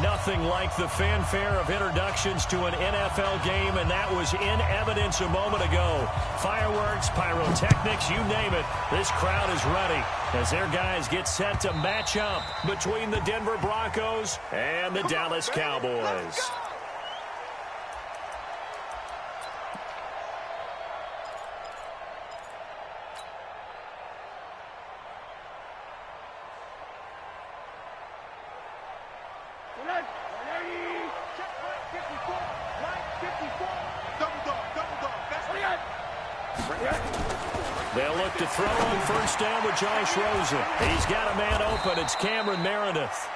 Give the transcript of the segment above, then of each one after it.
Nothing like the fanfare of introductions to an NFL game, and that was in evidence a moment ago. Fireworks, pyrotechnics, you name it. This crowd is ready as their guys get set to match up between the Denver Broncos and the Dallas Cowboys. They'll look to throw on first down with Josh Rosen. He's got a man open. It's Cameron Meredith.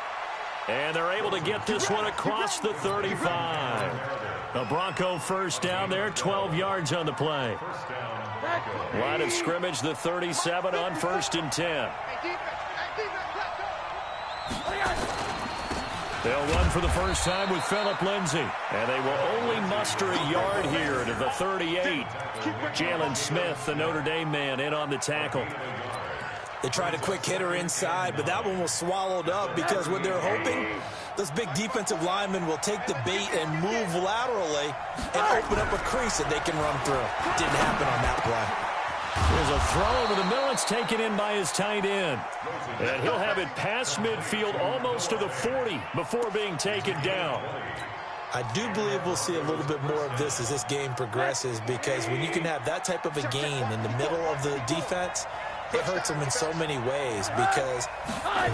And they're able to get this one across the 35. The Bronco first down there, 12 yards on the play. Line of scrimmage, the 37 on 1st and 10. They'll run for the first time with Phillip Lindsay. And they will only muster a yard here to the 38. Jalen Smith, the Notre Dame man, in on the tackle. They tried a quick hitter inside, but that one was swallowed up because what they're hoping, those big defensive linemen will take the bait and move laterally and open up a crease that they can run through. Didn't happen on that play. There's a throw over the middle. It's taken in by his tight end. And he'll have it past midfield almost to the 40 before being taken down. I do believe we'll see a little bit more of this as this game progresses, because when you can have that type of a gain in the middle of the defense, it hurts them in so many ways, because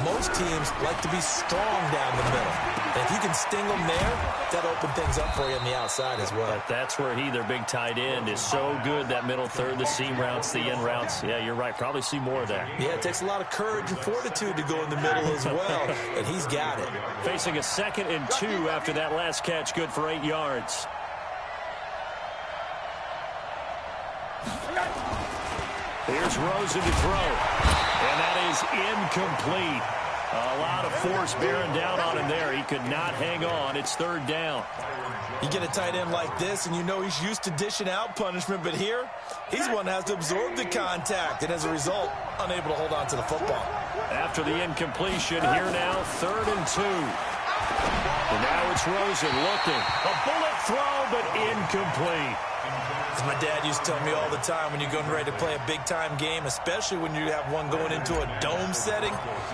most teams like to be strong down the middle. And if you can sting them there, that'll open things up for you on the outside as well. But that's where their big tight end, is so good, that middle third, the seam routes, the in routes. Yeah, you're right. Probably see more of that. Yeah, it takes a lot of courage and fortitude to go in the middle as well, and he's got it. Facing a 2nd and 2 after that last catch, good for 8 yards. Here's Rosen to throw, and that is incomplete. A lot of force bearing down on him there. He could not hang on. It's 3rd down. You get a tight end like this, and you know he's used to dishing out punishment, but here, he's one that has to absorb the contact, and as a result, unable to hold on to the football. After the incompletion, here now, 3rd and 2. And now it's Rosen looking. A bullet throw, but incomplete. As my dad used to tell me all the time, when you're going ready to play a big-time game, especially when you have one going into a dome setting,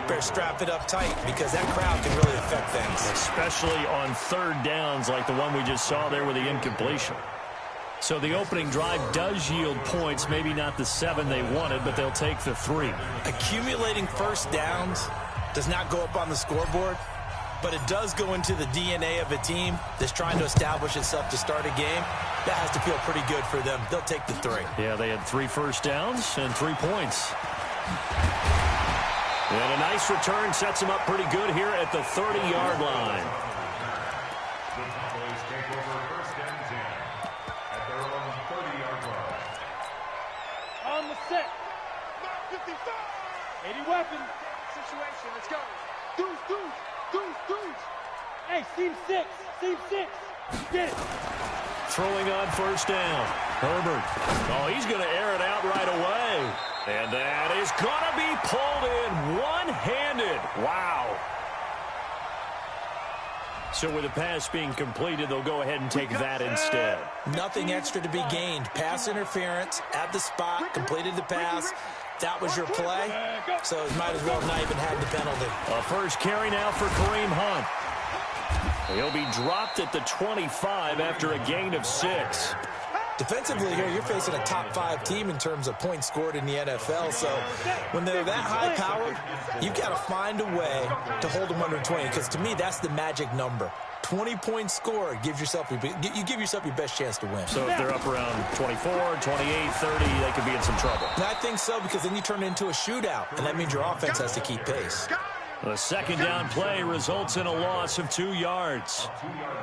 better strap it up tight, because that crowd can really affect things. Especially on 3rd downs like the one we just saw there with the incompletion. So the opening drive does yield points, maybe not the 7 they wanted, but they'll take the 3. Accumulating first downs does not go up on the scoreboard, but it does go into the DNA of a team that's trying to establish itself to start a game. That has to feel pretty good for them. They'll take the 3. Yeah, they had 3 first downs and 3 points. And a nice return sets them up pretty good here at the 30-yard line. On the set. 80 weapon situation. Let's go. Deuce. Hey, seam 6. Get it. Throwing on first down. Herbert. Oh, he's going to air it out right away. And that is going to be pulled in one-handed. Wow. So with the pass being completed, they'll go ahead and take that instead. Nothing extra to be gained. Pass interference at the spot, completed the pass. That was your play, so it might as well not even have the penalty. A first carry now for Kareem Hunt. He'll be dropped at the 25 after a gain of 6. Defensively here, you're facing a top 5 team in terms of points scored in the NFL. So when they're that high-powered, you've got to find a way to hold them under 20. Because to me, that's the magic number. 20 points scored gives yourself you give yourself your best chance to win. So if they're up around 24, 28, 30, they could be in some trouble. And I think so, because then you turn it into a shootout, and that means your offense has to keep pace. The 2nd down play results in a loss of 2 yards.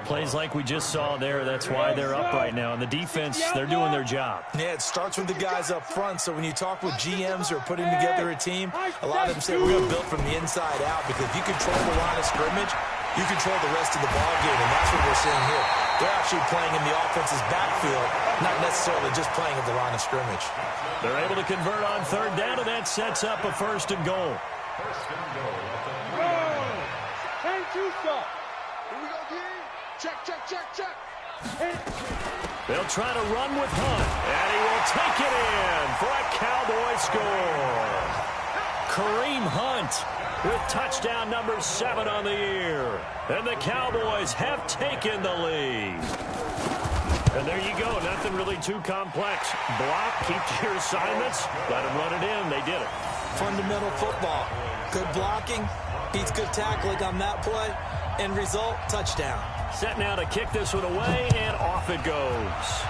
Plays like we just saw there, that's why they're up right now. And the defense, they're doing their job. Yeah, it starts with the guys up front. So when you talk with GMs who are putting together a team, a lot of them say we're going to build from the inside out, because if you control the line of scrimmage, you control the rest of the ball game, and that's what we're seeing here. They're actually playing in the offense's backfield, not necessarily just playing at the line of scrimmage. They're able to convert on 3rd down, and that sets up a 1st and goal. They'll try to run with Hunt, and he will take it in for a Cowboy score. Kareem Hunt with touchdown number 7 on the year. And the Cowboys have taken the lead. And there you go. Nothing really too complex. Block, keep to your assignments, let them run it in. They did it. Fundamental football. Good blocking, beats good tackling on that play. End result, touchdown. Set now to kick this one away, and off it goes.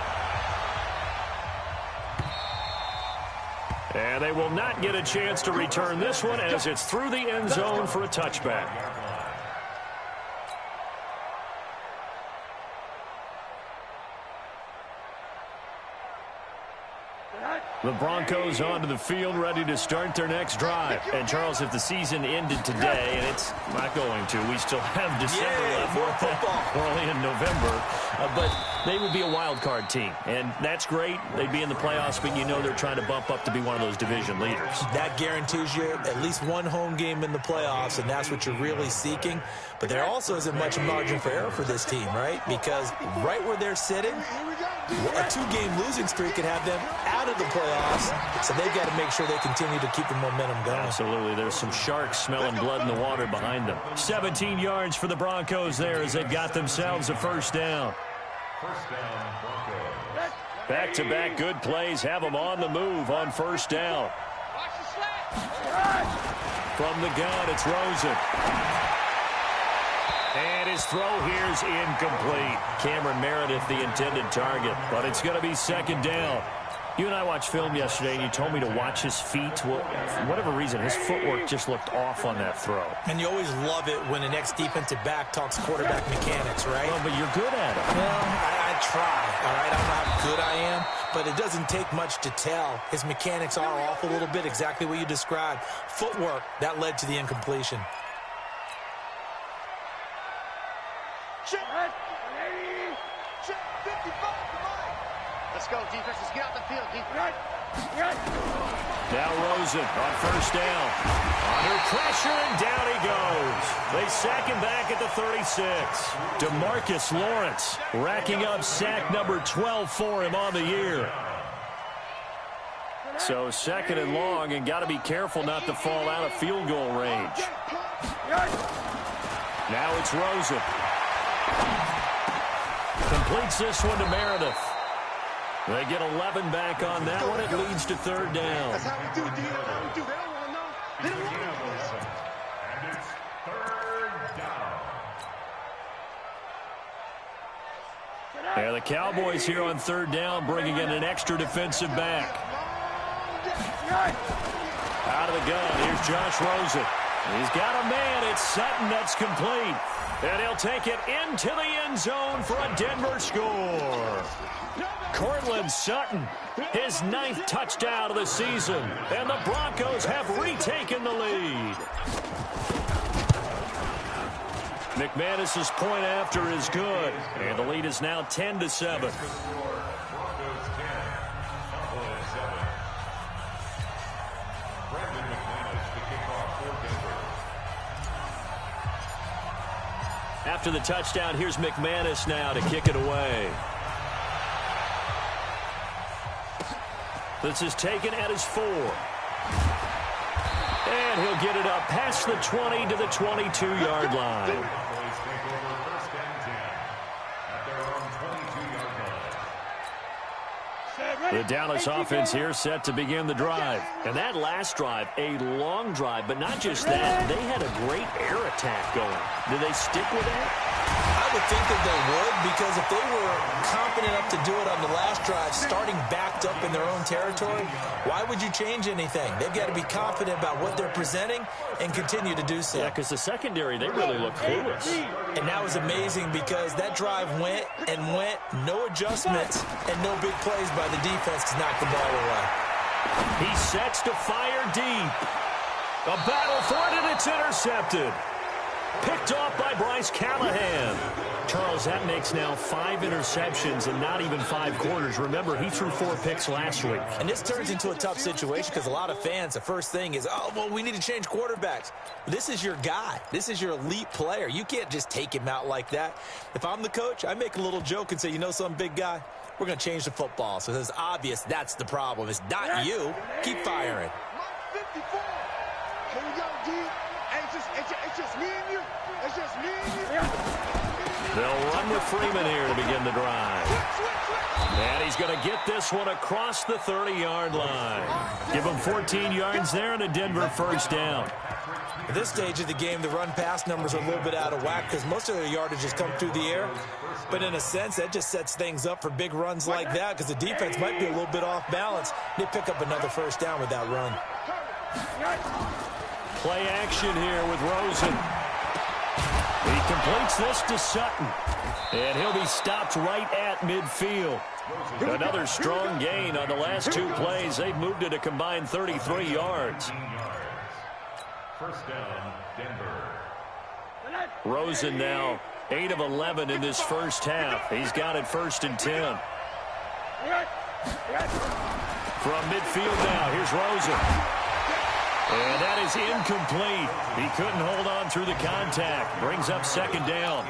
And they will not get a chance to return this one as it's through the end zone for a touchback. The Broncos onto the field, ready to start their next drive. And, Charles, if the season ended today, and it's not going to, we still have December left. More football. We're only in November. But they would be a wild card team. And that's great. They'd be in the playoffs, but you know they're trying to bump up to be one of those division leaders. That guarantees you at least one home game in the playoffs, and that's what you're really seeking. But there also isn't much margin for error for this team, right? Because right where they're sitting, a 2-game losing streak could have them out of the playoffs, so they've got to make sure they continue to keep the momentum going. Absolutely. There's some sharks smelling blood in the water behind them. 17 yards for the Broncos there as they've got themselves a first down. Back-to-back good plays have them on the move on first down. From the gun, it's Rosen. And his throw here's incomplete. Cameron Meredith, the intended target. But it's going to be second down. You and I watched film yesterday, and you told me to watch his feet. Well, for whatever reason, his footwork just looked off on that throw. And you always love it when an ex-defensive back talks quarterback mechanics, right? Well, but you're good at it. Well, I try, all right? I don't know how good I am, but it doesn't take much to tell. His mechanics are off a little bit, exactly what you described. Footwork, that led to the incompletion. Check. 55. Let's go, defense. Let's get out the field, defense. Now Rosen on first down. Under pressure, and down he goes. They sack him back at the 36. DeMarcus Lawrence racking up sack number 12 for him on the year. So second and long, and got to be careful not to fall out of field goal range. Now it's Rosen. Completes this one to Meredith. They get 11 back on that one. It leads to third down. That's how we do, D. That's how we do. They don't want to know. They don't want to know. And it's third down. Yeah, the Cowboys here on third down, bringing in an extra defensive back. Out of the gun, here's Josh Rosen. He's got a man. It's Sutton. That's complete. And he'll take it into the end zone for a Denver score. Cortland Sutton, his 9th touchdown of the season. And the Broncos have retaken the lead. McManus's point after is good. And the lead is now 10-7. After the touchdown, here's McManus now to kick it away. This is taken at his 4. And he'll get it up past the 20 to the 22-yard line. The Dallas offense here set to begin the drive. And that last drive, a long drive, but not just that. They had a great air attack going. Do they stick with that? I would think that they would, because if they were confident enough to do it on the last drive, starting backed up in their own territory, why would you change anything? They've got to be confident about what they're presenting and continue to do so. Yeah, because the secondary, they really look clueless. And that was amazing because that drive went and went, no adjustments, and no big plays by the defense to knock the ball away. He sets to fire deep. A battle for it, and it's intercepted. Picked off by Bryce Callahan. Charles, that makes now 5 interceptions in not even 5 quarters. Remember, he threw 4 picks last week. And this turns into a tough situation because a lot of fans, the first thing is, oh, well, we need to change quarterbacks. This is your guy. This is your elite player. You can't just take him out like that. If I'm the coach, I make a little joke and say, you know something, big guy? We're going to change the football. So it's obvious that's the problem. It's not you. Keep firing. 54. Here we go, G. It's just me and you. It's just me and you. They'll run with Freeman here to begin the drive. And he's going to get this one across the 30-yard line. Give him 14 yards there and a Denver first down. At this stage of the game, the run-pass numbers are a little bit out of whack because most of their yardage has come through the air. But in a sense, that just sets things up for big runs like that because the defense might be a little bit off balance. They pick up another first down with that run. Play action here with Rosen. He completes this to Sutton. And he'll be stopped right at midfield. Another strong gain on the last 2 plays. They've moved it a combined 33 yards. First down, Denver. Rosen now 8 of 11 in this first half. He's got it 1st and 10. From midfield now, here's Rosen. And that is incomplete. He couldn't hold on through the contact. Brings up 2nd down.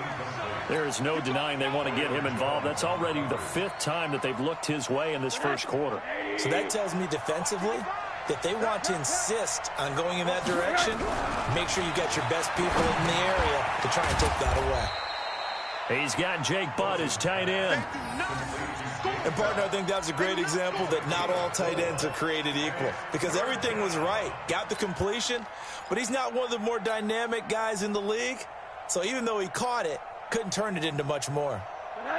There is no denying they want to get him involved. That's already the 5th time that they've looked his way in this first quarter. So that tells me defensively that they want to insist on going in that direction. Make sure you got your best people in the area to try and take that away. He's got Jake Butt as tight end. And, partner, I think that's a great example that not all tight ends are created equal because everything was right. Got the completion, but he's not one of the more dynamic guys in the league. So even though he caught it, couldn't turn it into much more.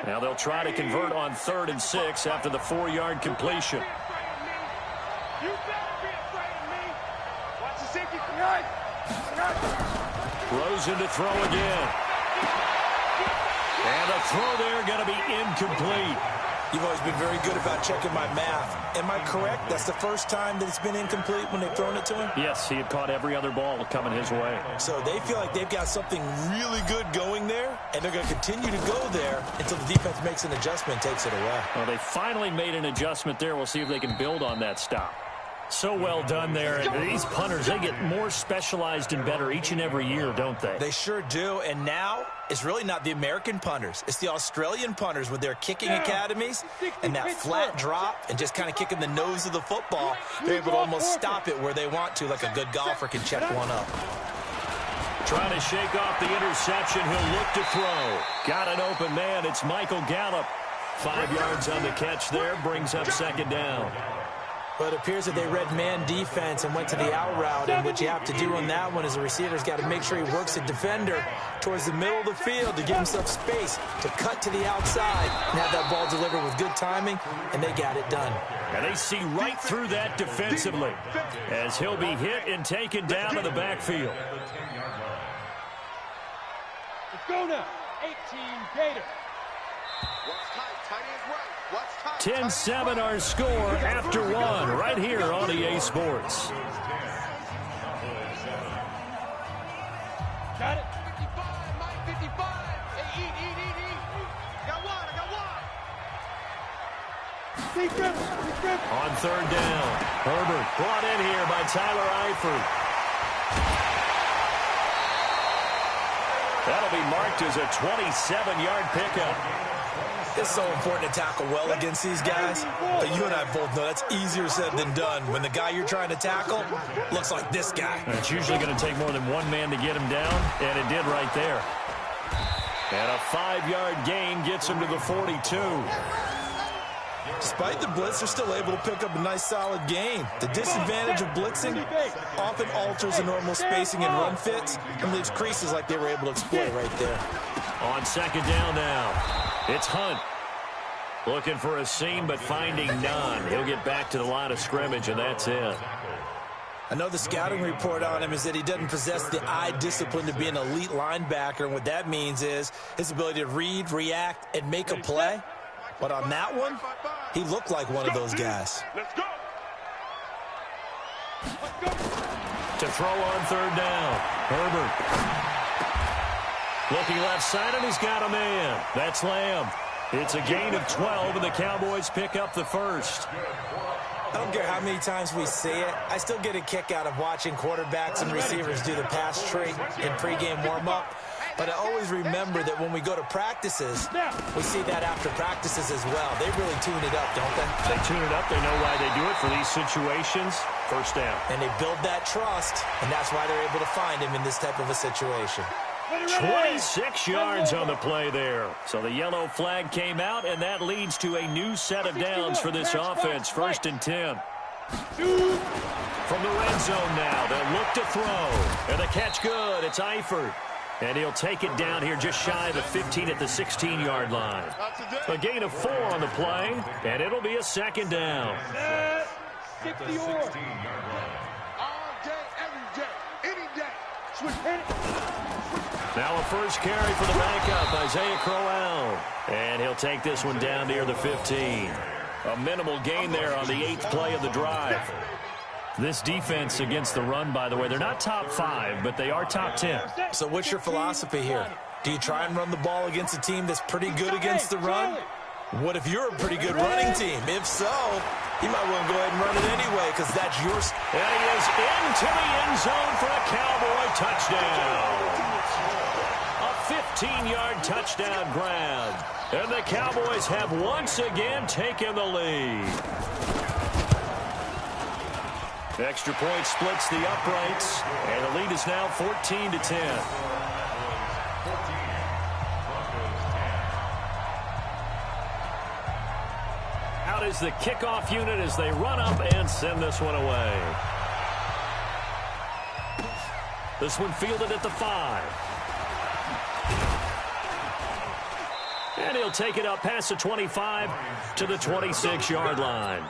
Now they'll try to convert on 3rd and 6 after the 4-yard completion. You better be afraid of me. Watch the safety. Rosen to throw again. And the throw there going to be incomplete. You've always been very good about checking my math. Am I correct? That's the first time that it's been incomplete when they've thrown it to him? Yes, he had caught every other ball coming his way. So they feel like they've got something really good going there, and they're going to continue to go there until the defense makes an adjustment and takes it away. Well, they finally made an adjustment there. We'll see if they can build on that stop. So well done there. These punters, they get more specialized and better each and every year, don't they? They sure do. And now it's really not the American punters. It's the Australian punters with their kicking academies and that flat drop and just kind of kicking the nose of the football. They're able to almost stop it where they want to, like a good golfer can check one up. Trying to shake off the interception. He'll look to throw. Got an open man. It's Michael Gallup. 5 yards on the catch there. Brings up 2nd down. But it appears that they read man defense and went to the out route, and what you have to do on that one is the receiver's got to make sure he works the defender towards the middle of the field to give himself space to cut to the outside and have that ball delivered with good timing, and they got it done. And they see right through that defensively as he'll be hit and taken down to the backfield. Let's go now. 18 Gators. 10-7 our score after 1 right here on EA Sports. Got it. 55, Mike, 55. Hey, eat. Got one. Defense. On 3rd down, Herbert brought in here by Tyler Eifert. That'll be marked as a 27-yard pickup. It's so important to tackle well against these guys. But you and I both know that's easier said than done. When the guy you're trying to tackle looks like this guy. And it's usually going to take more than one man to get him down, and it did right there. And a 5-yard gain gets him to the 42. Despite the blitz, they're still able to pick up a nice, solid gain. The disadvantage of blitzing often alters the normal spacing and run fits and leaves creases like they were able to exploit right there. On 2nd down now. It's Hunt. Looking for a seam, but finding none. He'll get back to the line of scrimmage, and that's it. I know the scouting report on him is that he doesn't possess the eye discipline to be an elite linebacker, and what that means is his ability to read, react, and make a play. But on that one, he looked like one of those guys. Let's go. To throw on 3rd down, Herbert. Looking left side, and he's got a man. That's Lamb. It's a gain of 12, and the Cowboys pick up the first. I don't care how many times we see it. I still get a kick out of watching quarterbacks and receivers do the pass trick in pregame warm-up. But I always remember that when we go to practices, we see that after practices as well. They really tune it up, don't they? They tune it up. They know why they do it for these situations. First down. And they build that trust, and that's why they're able to find him in this type of a situation. 26 yards on the play there. So the yellow flag came out, and that leads to a new set of downs for this offense. First and 10. From the red zone now, they'll look to throw. And the catch good. It's Eifert. And he'll take it down here just shy of the 15 at the 16-yard line. A gain of 4 on the play, and it'll be a second down. 60 or. All day, every day, any day. Switch. Now a first carry for the backup, Isaiah Crowell. And he'll take this one down near the 15. A minimal gain there on the 8th play of the drive. This defense against the run, by the way, they're not top 5, but they are top 10. So what's your philosophy here? Do you try and run the ball against a team that's pretty good against the run? What if you're a pretty good running team? If so, you might want to go ahead and run it anyway because that's yours. And he is into the end zone for a Cowboy touchdown. A 15-yard touchdown grab. And the Cowboys have once again taken the lead. Extra point splits the uprights, and the lead is now 14-10. Out is the kickoff unit as they run up and send this one away. This one fielded at the 5. And he'll take it up past the 25 to the 26-yard line.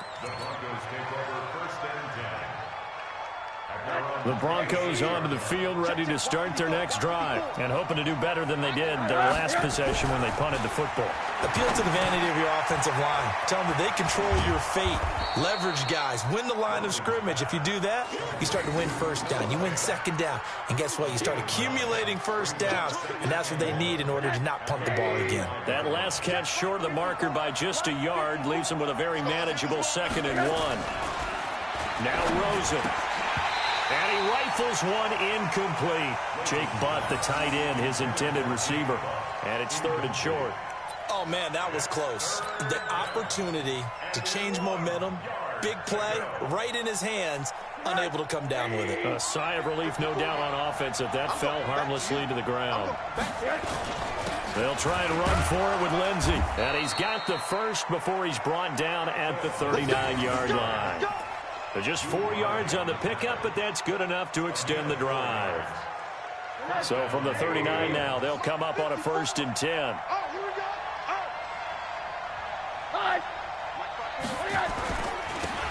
The Broncos onto the field, ready to start their next drive, and hoping to do better than they did their last possession when they punted the football. Appeal to the vanity of your offensive line. Tell them that they control your fate. Leverage guys. Win the line of scrimmage. If you do that, you start to win first down. You win second down. And guess what? You start accumulating first downs, and that's what they need in order to not punt the ball again. That last catch short of the marker by just a yard leaves them with a very manageable 2nd and 1. Now Rosen. And he rifles one incomplete. Jake Butt, the tight end, his intended receiver. And it's 3rd and short. Oh, man, that was close. The opportunity to change momentum, big play, right in his hands, unable to come down with it. A sigh of relief, no doubt, on offense if that fell harmlessly to the ground. They'll try and run for it with Lindsey. And he's got the first before he's brought down at the 39-yard line. Just 4 yards on the pickup, but that's good enough to extend the drive. So from the 39 now, they'll come up on a 1st and 10.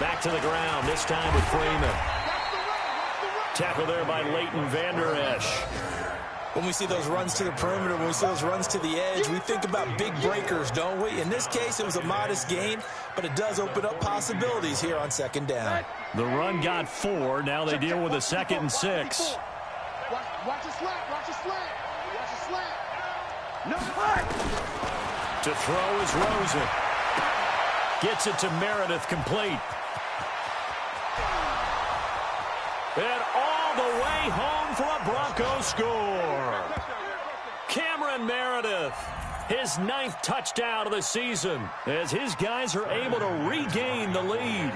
Back to the ground, this time with Freeman. Tackle there by Leighton Vander Esch. When we see those runs to the perimeter, when we see those runs to the edge, we think about big breakers, don't we? In this case, it was a modest gain, but it does open up possibilities here on 2nd down. The run got 4. Now they deal with a 2nd and 6. Watch your slant. Watch your slant. Watch your slant. No. To throw is Rosen. Gets it to Meredith, complete. And all the way home for a Broncos score. Cameron Meredith, his 9th touchdown of the season, as his guys are able to regain the lead.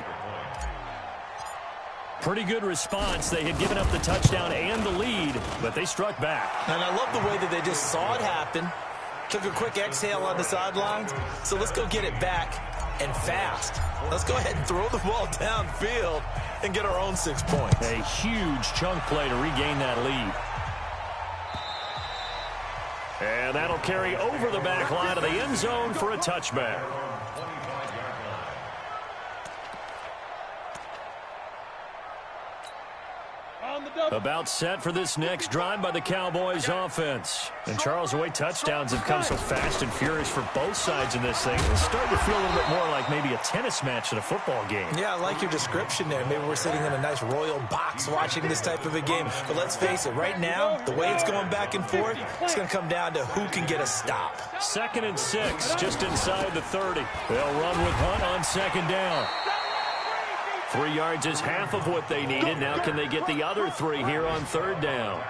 Pretty good response. They had given up the touchdown and the lead, but they struck back. And I love the way that they just saw it happen, took a quick exhale on the sidelines. So let's go get it back, and fast. Let's go ahead and throw the ball downfield and get our own 6 points. A huge chunk play to regain that lead. And that'll carry over the back line of the end zone for a touchback. On the About set for this next drive by the Cowboys offense. And Charles, the way touchdowns have come so fast and furious for both sides in this thing, it's starting to feel a little bit more like maybe a tennis match than a football game. Yeah, I like your description there. Maybe we're sitting in a nice royal box watching this type of a game. But let's face it, right now, the way it's going back and forth, it's going to come down to who can get a stop. 2nd and 6, just inside the 30. They'll run with one on 2nd down. 3 yards is half of what they needed. Now can they get the other 3 here on 3rd down?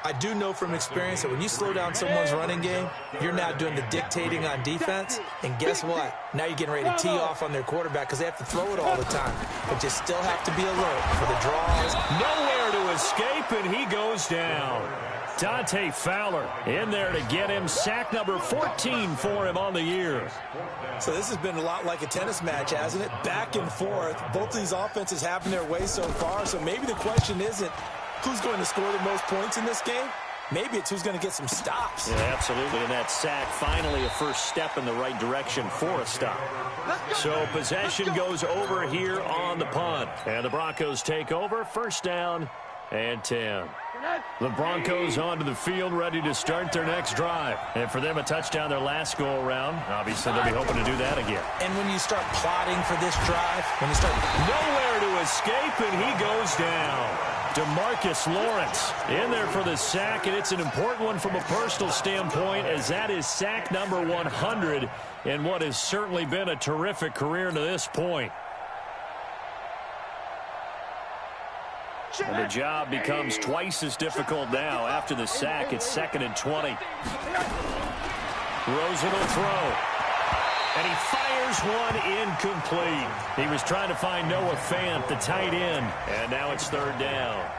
I do know from experience that when you slow down someone's running game, you're now doing the dictating on defense. And guess what? Now you're getting ready to tee off on their quarterback because they have to throw it all the time. But you still have to be alert for the draws. Nowhere to escape, and he goes down. Dante Fowler in there to get him. Sack number 14 for him on the year. So this has been a lot like a tennis match, hasn't it? Back and forth. Both of these offenses having their way so far. So maybe the question isn't who's going to score the most points in this game. Maybe it's who's going to get some stops. Yeah, absolutely. And that sack, finally a first step in the right direction for a stop. So possession goes over here on the punt. And the Broncos take over. 1st down and 10. The Broncos onto the field, ready to start their next drive. And for them, a touchdown their last go-around. Obviously, they'll be hoping to do that again. And when you start plotting for this drive, when you start nowhere to escape, and he goes down. DeMarcus Lawrence in there for the sack, and it's an important one from a personal standpoint, as that is sack number 100 in what has certainly been a terrific career to this point. And the job becomes twice as difficult now. After the sack, it's 2nd and 20. Rosen will throw. And he fires one incomplete. He was trying to find Noah Fant, the tight end. And now it's 3rd down.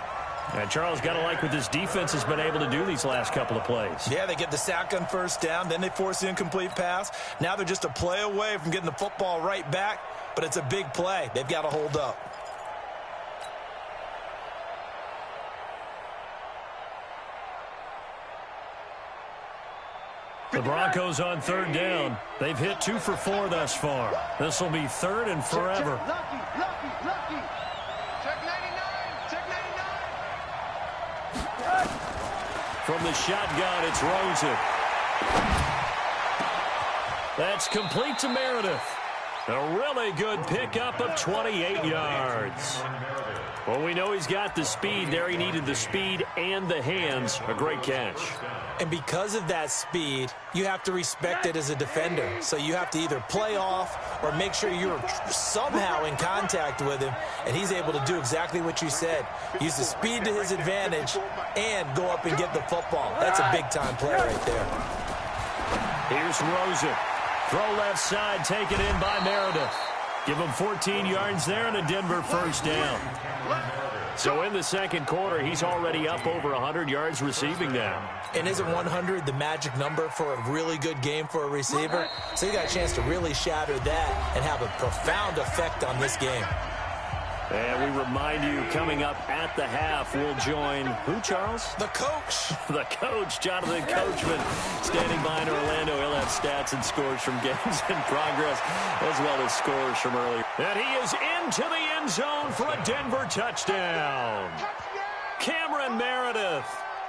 And Charles, got to like what this defense has been able to do these last couple of plays. Yeah, they get the sack on 1st down. Then they force the incomplete pass. Now they're just a play away from getting the football right back. But it's a big play. They've got to hold up. The Broncos on 3rd down. They've hit 2 for 4 thus far. This will be 3rd and forever. Lucky. Check 99. Check 99. From the shotgun, it's Rosen. That's complete to Meredith. A really good pickup of 28 yards. Well, we know he's got the speed there. He needed the speed and the hands. A great catch. And because of that speed, you have to respect it as a defender. So you have to either play off or make sure you're somehow in contact with him. And he's able to do exactly what you said. Use the speed to his advantage and go up and get the football. That's a big-time play right there. Here's Rosen. Throw left side, taken in by Meredith. Give him 14 yards there and a Denver 1st down. So in the 2nd quarter, he's already up over 100 yards receiving now. And isn't 100 the magic number for a really good game for a receiver? So you got a chance to really shatter that and have a profound effect on this game. And we remind you, coming up at the half, we'll join who, Charles? The coach. The coach, Jonathan Coachman, standing by in Orlando. He'll have stats and scores from games in progress, as well as scores from earlier. And he is into the end zone for a Denver touchdown. Cameron Meredith,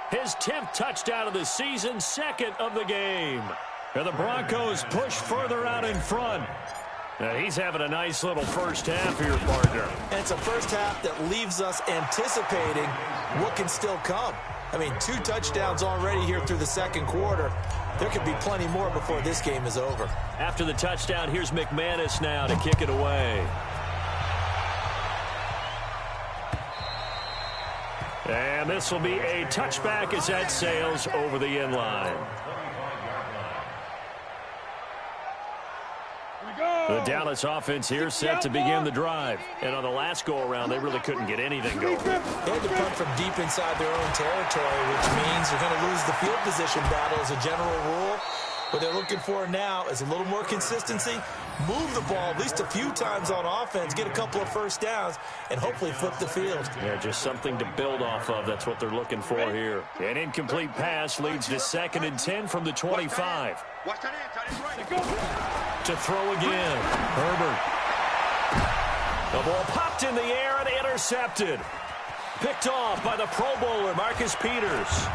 his 10th touchdown of the season, 2nd of the game. And the Broncos push further out in front. Now he's having a nice little first half here, partner. And it's a first half that leaves us anticipating what can still come. I mean, 2 touchdowns already here through the 2nd quarter. There could be plenty more before this game is over. After the touchdown, here's McManus now to kick it away. And this will be a touchback as that sails over the end line. The Dallas offense here set to begin the drive. And on the last go-around, they really couldn't get anything going. They had to punt from deep inside their own territory, which means they're going to lose the field position battle as a general rule. What they're looking for now is a little more consistency, move the ball at least a few times on offense, get a couple of first downs, and hopefully flip the field. Yeah, just something to build off of. That's what they're looking for here. An incomplete pass leads to 2nd and 10 from the 25. Watch that in. To throw again. Herbert. The ball popped in the air and intercepted. Picked off by the Pro Bowler, Marcus Peters.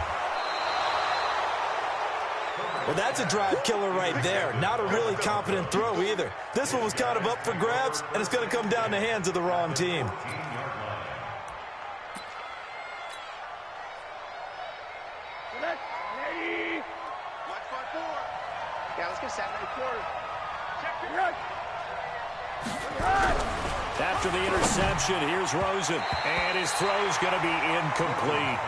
Well, that's a drive killer right there. Not a really confident throw either. This one was kind of up for grabs, and it's going to come down the hands of the wrong team. Yeah, let's get Saturday quarter. After the interception, here's Rosen, and his throw's going to be incomplete.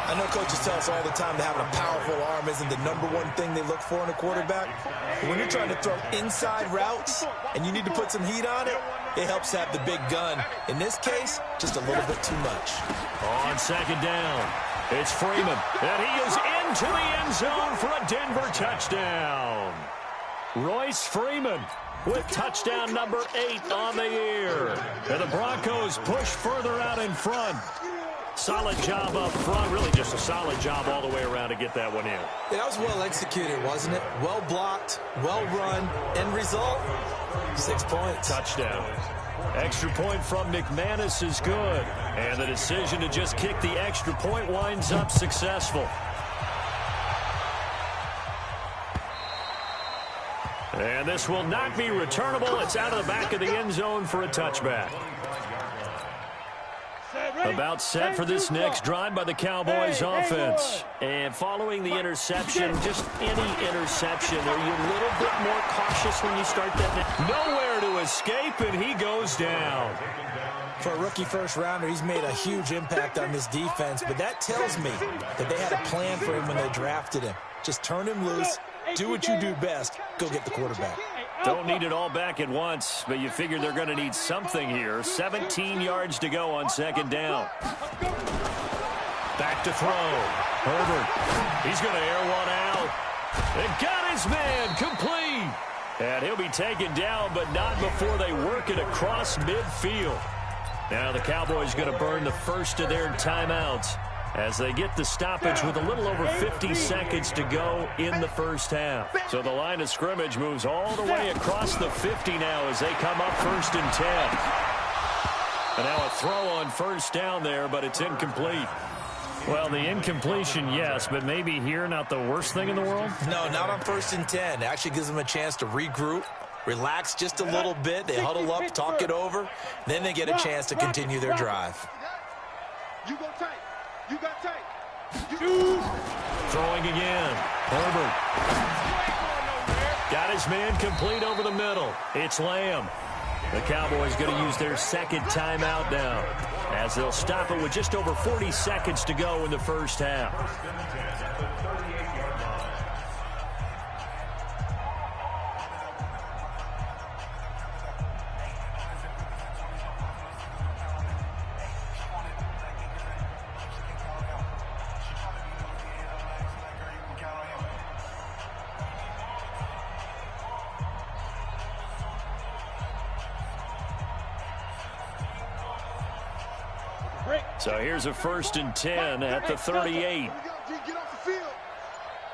I know coaches tell us all the time that having a powerful arm isn't the #1 thing they look for in a quarterback. But when you're trying to throw inside routes and you need to put some heat on it, it helps have the big gun. In this case, just a little bit too much. On second down, it's Freeman, and he is into the end zone for a Denver touchdown. Royce Freeman with touchdown number 8 on the year. And the Broncos push further out in front. Solid job up front, really just a solid job all the way around to get that one in. That was well executed, wasn't it? Well blocked, well run. End result, 6 points. Touchdown. Extra point from McManus is good. And the decision to just kick the extra point winds up successful. And this will not be returnable. It's out of the back of the end zone for a touchback. About set for this next drive by the Cowboys offense. And following the interception, just any interception, are you a little bit more cautious when you start that? Nowhere to escape, and he goes down. For a rookie first-rounder, he's made a huge impact on this defense, but that tells me that they had a plan for him when they drafted him. Just turn him loose, do what you do best, go get the quarterback. Don't need it all back at once, but you figure they're going to need something here. 17 yards to go on second down. Back to throw. Herbert. He's going to air one out. And got his man complete. And he'll be taken down, but not before they work it across midfield. Now the Cowboys going to burn the first of their timeouts as they get the stoppage with a little over 50 seconds to go in the first half. So the line of scrimmage moves all the way across the 50 now as they come up 1st and 10. And now a throw on first down there, but it's incomplete. Well, the incompletion, yes, but maybe here not the worst thing in the world? No, not on 1st and 10. It actually gives them a chance to regroup, relax just a little bit. They huddle up, talk it over. Then they get a chance to continue their drive. You go tight. You got tight. Throwing again. Herbert. Got his man complete over the middle. It's Lamb. The Cowboys going to use their second timeout now as they'll stop it with just over 40 seconds to go in the first half. So here's a 1st and 10 at the 38. Get off the field.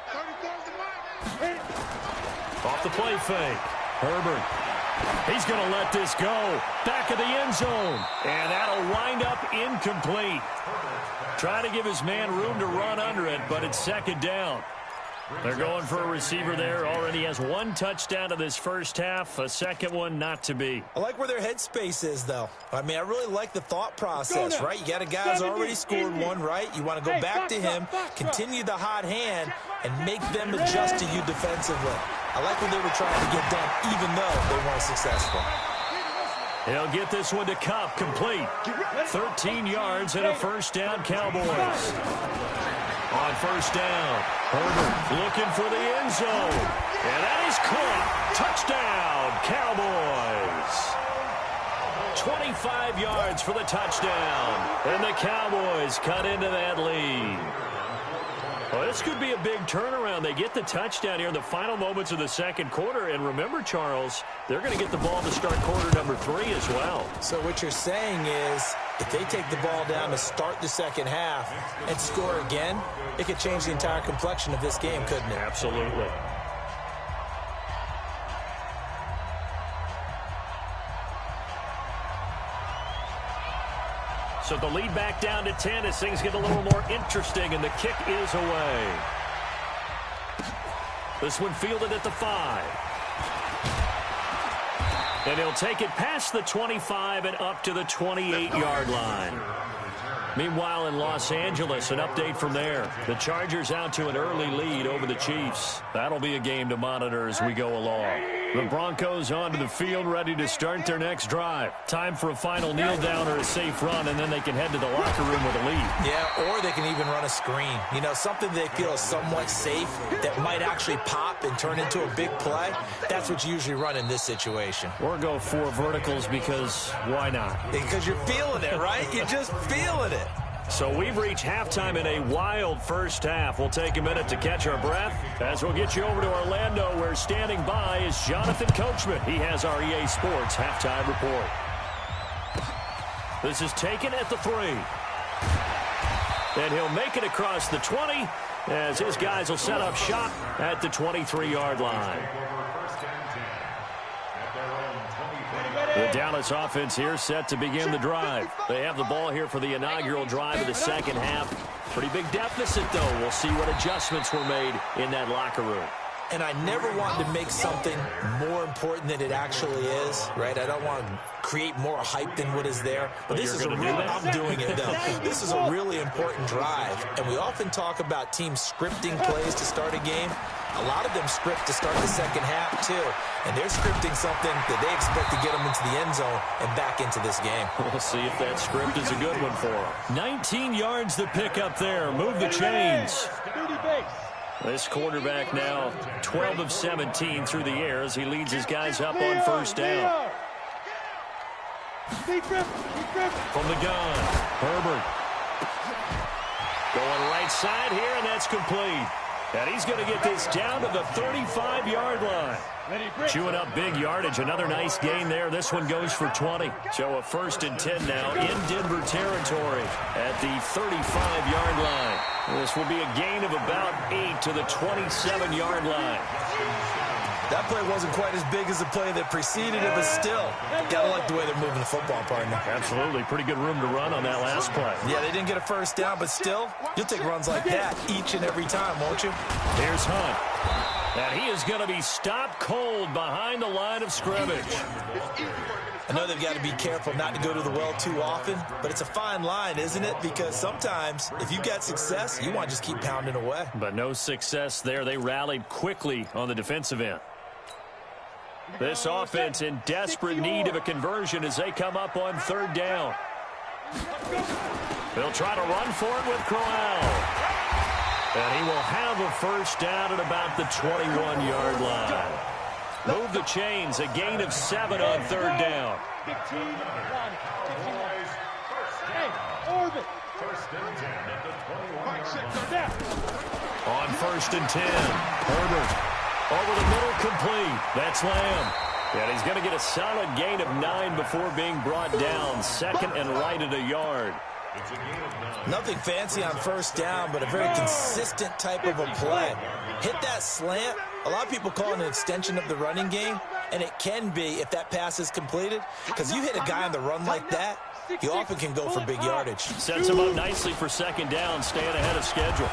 34's the line. Off the play fake. Herbert. He's going to let this go. Back of the end zone. And that'll wind up incomplete. Trying to give his man room to run under it, but it's second down. They're going for a receiver there. Already has 1 touchdown in this first half. A second one not to be. I like where their headspace is, though. I mean, I really like the thought process, right? You got a guy who's already scored 1, right? You want to go back to him, continue the hot hand, and make them adjust to you defensively. I like what they were trying to get done, even though they weren't successful. He'll get this one to Cup, complete. 13 yards and a first down, Cowboys. On first down, Herbert looking for the end zone. And that is caught. Touchdown, Cowboys. 25 yards for the touchdown. And the Cowboys cut into that lead. Well, this could be a big turnaround. They get the touchdown here in the final moments of the second quarter. And remember, Charles, they're going to get the ball to start quarter number 3 as well. So what you're saying is if they take the ball down to start the second half and score again, it could change the entire complexion of this game, couldn't it? Absolutely. So the lead back down to 10 as things get a little more interesting, and the kick is away. This one fielded at the 5. And he'll take it past the 25 and up to the 28-yard line. Meanwhile, in Los Angeles, an update from there. The Chargers out to an early lead over the Chiefs. That'll be a game to monitor as we go along. The Broncos onto the field, ready to start their next drive. Time for a final kneel down or a safe run, and then they can head to the locker room with a lead. Yeah, or they can even run a screen. You know, something they feel is somewhat safe that might actually pop and turn into a big play. That's what you usually run in this situation. Or go 4 verticals because why not? Because you're feeling it, right? You're just feeling it. So we've reached halftime in a wild first half. We'll take a minute to catch our breath as we'll get you over to Orlando, where standing by is Jonathan Coachman. He has our EA Sports halftime report. This is taken at the 3. And he'll make it across the 20 as his guys will set up shop at the 23-yard line. The Dallas offense here set to begin the drive. They have the ball here for the inaugural drive of the second half. Pretty big deficit, though. We'll see what adjustments were made in that locker room. And I never want to make something more important than it actually is, right? I don't want to create more hype than what is there. But this is a real, I'm doing it, though. This is a really important drive. And we often talk about teams scripting plays to start a game. A lot of them script to start the second half, too. And they're scripting something that they expect to get them into the end zone and back into this game. We'll see if that script is a good one for them. 19 yards to pick up there. Move the chains. This quarterback now 12 of 17 through the air as he leads his guys up on first down. From the gun, Herbert. Going right side here, and that's complete. And he's going to get this down to the 35-yard line. Chewing up big yardage. Another nice gain there. This one goes for 20. So a 1st and 10 now in Denver territory at the 35-yard line. This will be a gain of about 8 to the 27-yard line. That play wasn't quite as big as the play that preceded it, but still, gotta like the way they're moving the football, partner. Absolutely. Pretty good room to run on that last play. Yeah, they didn't get a first down, but still, you'll take runs like that each and every time, won't you? Here's Hunt. And he is going to be stopped cold behind the line of scrimmage. I know they've got to be careful not to go to the well too often, but it's a fine line, isn't it? Because sometimes, if you've got success, you want to just keep pounding away. But no success there. They rallied quickly on the defensive end. This offense in desperate need of a conversion as they come up on 3rd down. They'll try to run for it with Crowell. And he will have a first down at about the 21-yard line. Move the chains, a gain of 7 on 3rd down. On 1st and 10, Herbert. Over the middle, complete. That's Lamb. And he's going to get a solid gain of 9 before being brought down. 2nd and right at a yard. Nothing fancy on 1st down, but a very consistent type of a play. Hit that slant. A lot of people call it an extension of the running game, and it can be if that pass is completed. Because you hit a guy on the run like that, he often can go for big yardage. Sets him up nicely for 2nd down, staying ahead of schedule.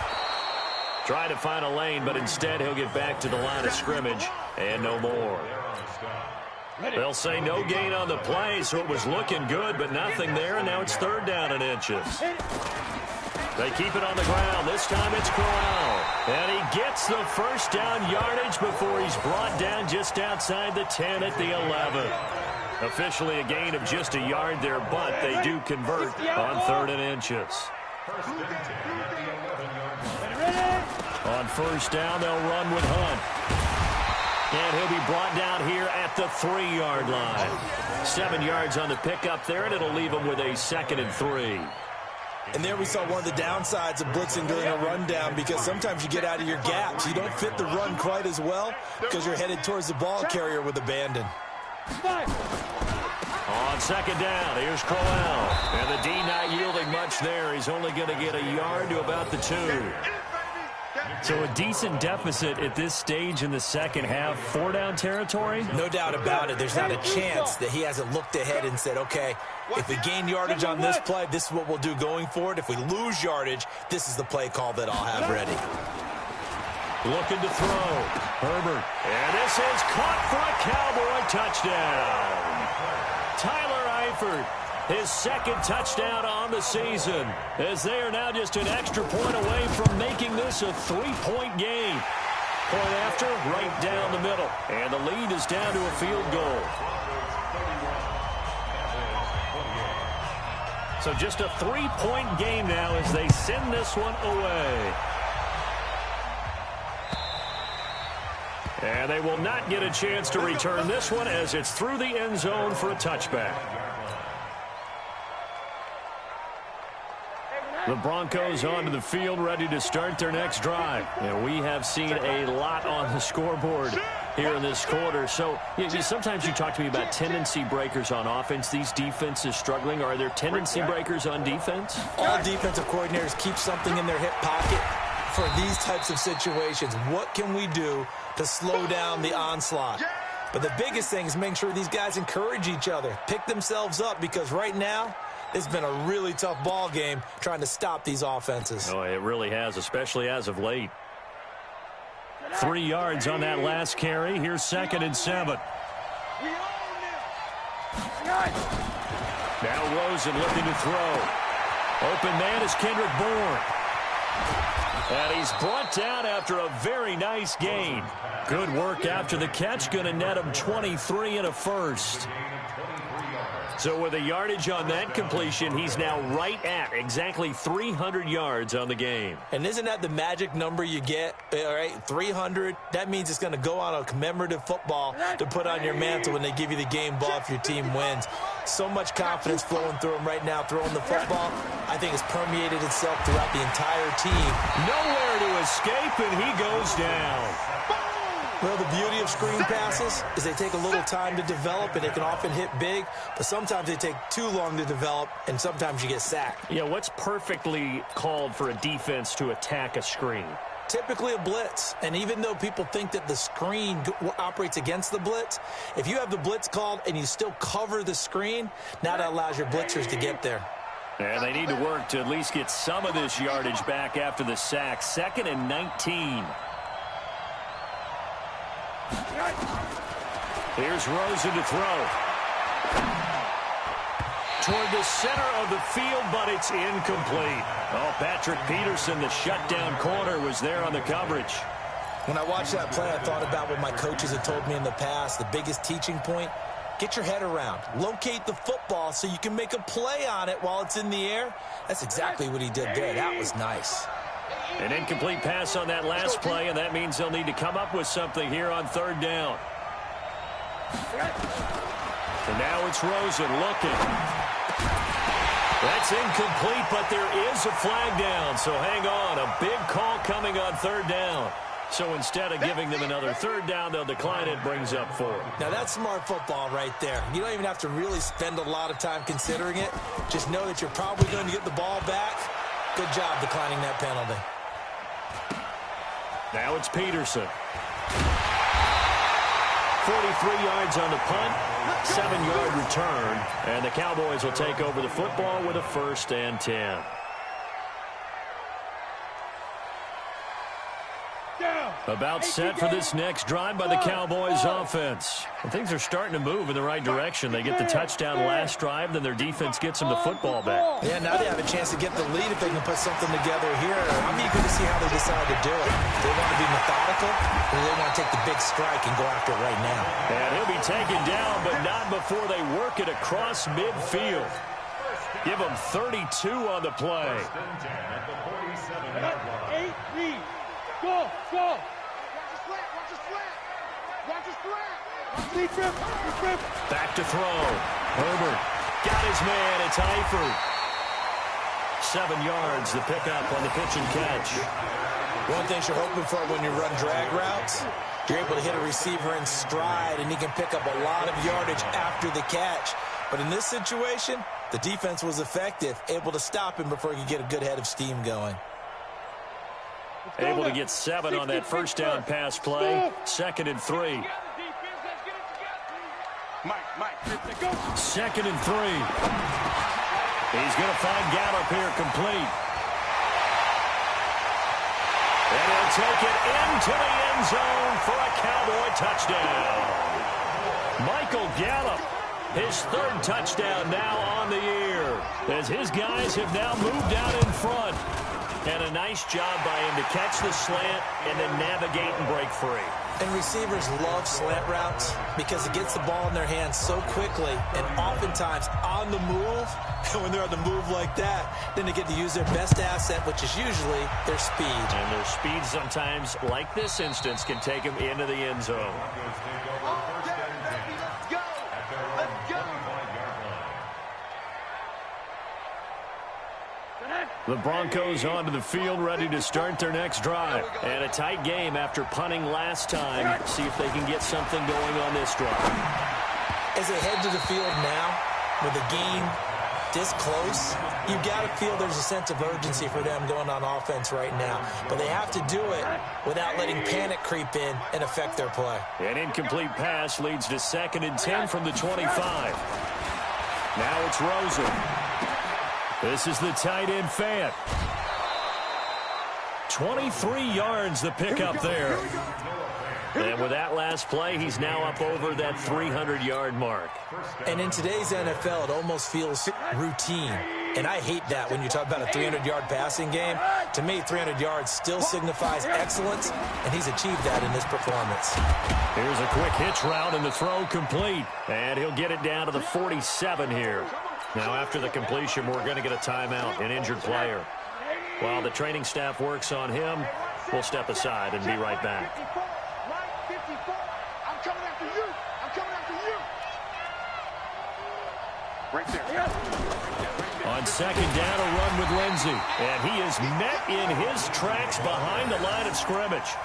Trying to find a lane, but instead he'll get back to the line of scrimmage and no more. They'll say no gain on the play, so it was looking good, but nothing there, and now it's 3rd down and inches. They keep it on the ground. This time it's Crowell. And he gets the first down yardage before he's brought down just outside the 10 at the 11. Officially a gain of just a yard there, but they do convert on 3rd and inches. On 1st down, they'll run with Hunt. And he'll be brought down here at the 3-yard line. 7 yards on the pickup there, and it'll leave him with a 2nd and 3. And there we saw one of the downsides of blitzing during a rundown, because sometimes you get out of your gaps. You don't fit the run quite as well because you're headed towards the ball carrier with abandon. On 2nd down, here's Crowell. And the D not yielding much there. He's only going to get a yard to about the 2. So a decent deficit at this stage in the second half. 4-down territory? No doubt about it. There's not a chance that he hasn't looked ahead and said, okay, if we gain yardage on this play, this is what we'll do going forward. If we lose yardage, this is the play call that I'll have ready. Looking to throw. Herbert. And this is caught for a Cowboy touchdown. Tyler Eifert, his second touchdown on the season, as they are now just an extra point away from making this a 3-point game. Point after, right down the middle. And the lead is down to a field goal. So just a 3-point game now as they send this one away. And they will not get a chance to return this one as it's through the end zone for a touchback. The Broncos onto the field, ready to start their next drive. And we have seen a lot on the scoreboard here in this quarter. So sometimes you talk to me about tendency breakers on offense. These defenses struggling. Are there tendency breakers on defense? All defensive coordinators keep something in their hip pocket for these types of situations. What can we do to slow down the onslaught? But the biggest thing is make sure these guys encourage each other, pick themselves up, because right now, it's been a really tough ball game trying to stop these offenses. Oh, it really has, especially as of late. 3 yards on that last carry. Here's 2nd and 7. Now Rosen looking to throw. Open man is Kendrick Bourne. And he's brought down after a very nice gain. Good work after the catch. Going to net him 23 and a first. So with a yardage on that completion, he's now right at exactly 300 yards on the game. And isn't that the magic number you get? All right, 300. That means it's going to go on a commemorative football to put on your mantle when they give you the game ball if your team wins. So much confidence flowing through him right now, throwing the football. I think it's permeated itself throughout the entire team. Nowhere to escape, and he goes down. Well, the beauty of screen passes is they take a little time to develop, and they can often hit big, but sometimes they take too long to develop, and sometimes you get sacked. Yeah, what's perfectly called for a defense to attack a screen? Typically a blitz, and even though people think that the screen operates against the blitz, if you have the blitz called and you still cover the screen, now that allows your blitzers to get there. And they need to work to at least get some of this yardage back after the sack. 2nd and 19. Here's Rosen to throw. Toward the center of the field, but it's incomplete. Oh, Patrick Peterson, the shutdown corner, was there on the coverage. When I watched that play, I thought about what my coaches had told me in the past. The biggest teaching point, get your head around. Locate the football so you can make a play on it while it's in the air. That's exactly what he did there. That was nice. An incomplete pass on that last play, and that means they'll need to come up with something here on 3rd down. And now it's Rosen looking. That's incomplete, but there is a flag down, so hang on. A big call coming on 3rd down. So instead of giving them another 3rd down, they'll decline it, brings up 4. Now that's smart football right there. You don't even have to really spend a lot of time considering it. Just know that you're probably going to get the ball back. Good job declining that penalty. Now it's Peterson. 43 yards on the punt, 7-yard return, and the Cowboys will take over the football with a 1st and 10. About set for this next drive by the Cowboys offense. And things are starting to move in the right direction. They get the touchdown last drive, then their defense gets them the football back. Yeah, now they have a chance to get the lead if they can put something together here. I'm eager to see how they decide to do it. They want to be methodical, or they want to take the big strike and go after it right now. And he'll be taken down, but not before they work it across midfield. Give them 32 on the play. 8 lead. Go, go. Back to throw. Herbert got his man. It's Eifert. 7 yards, the pickup on the pitch and catch. One thing you're hoping for when you run drag routes, you're able to hit a receiver in stride, and he can pick up a lot of yardage after the catch. But in this situation, the defense was effective, able to stop him before he could get a good head of steam going. Able to get 7 on that first down pass play. 2nd and 3. Second and 3. He's going to find Gallup here complete. And he'll take it into the end zone for a Cowboy touchdown. Michael Gallup, his 3rd touchdown now on the year, as his guys have now moved out in front. And a nice job by him to catch the slant and then navigate and break free. And receivers love slant routes because it gets the ball in their hands so quickly and oftentimes on the move. And when they're on the move like that, then they get to use their best asset, which is usually their speed. And their speed sometimes, like this instance, can take them into the end zone. The Broncos onto the field, ready to start their next drive. And a tight game after punting last time. See if they can get something going on this drive. As they head to the field now, with the game this close, you've got to feel there's a sense of urgency for them going on offense right now. But they have to do it without letting panic creep in and affect their play. An incomplete pass leads to 2nd and 10 from the 25. Now it's Rosen. This is the tight end Fant. 23 yards the pickup there. And with that last play, he's now up over that 300-yard mark. And in today's NFL, it almost feels routine. And I hate that when you talk about a 300-yard passing game. To me, 300 yards still signifies excellence, and he's achieved that in this performance. Here's a quick hitch route, and the throw complete. And he'll get it down to the 47 here. Now, after the completion, we're going to get a timeout, an injured player. While the training staff works on him, we'll step aside and be right back. I'm coming after you. I'm coming after you. Right there. On 2nd down, a run with Lindsey. And he is met in his tracks behind the line of scrimmage.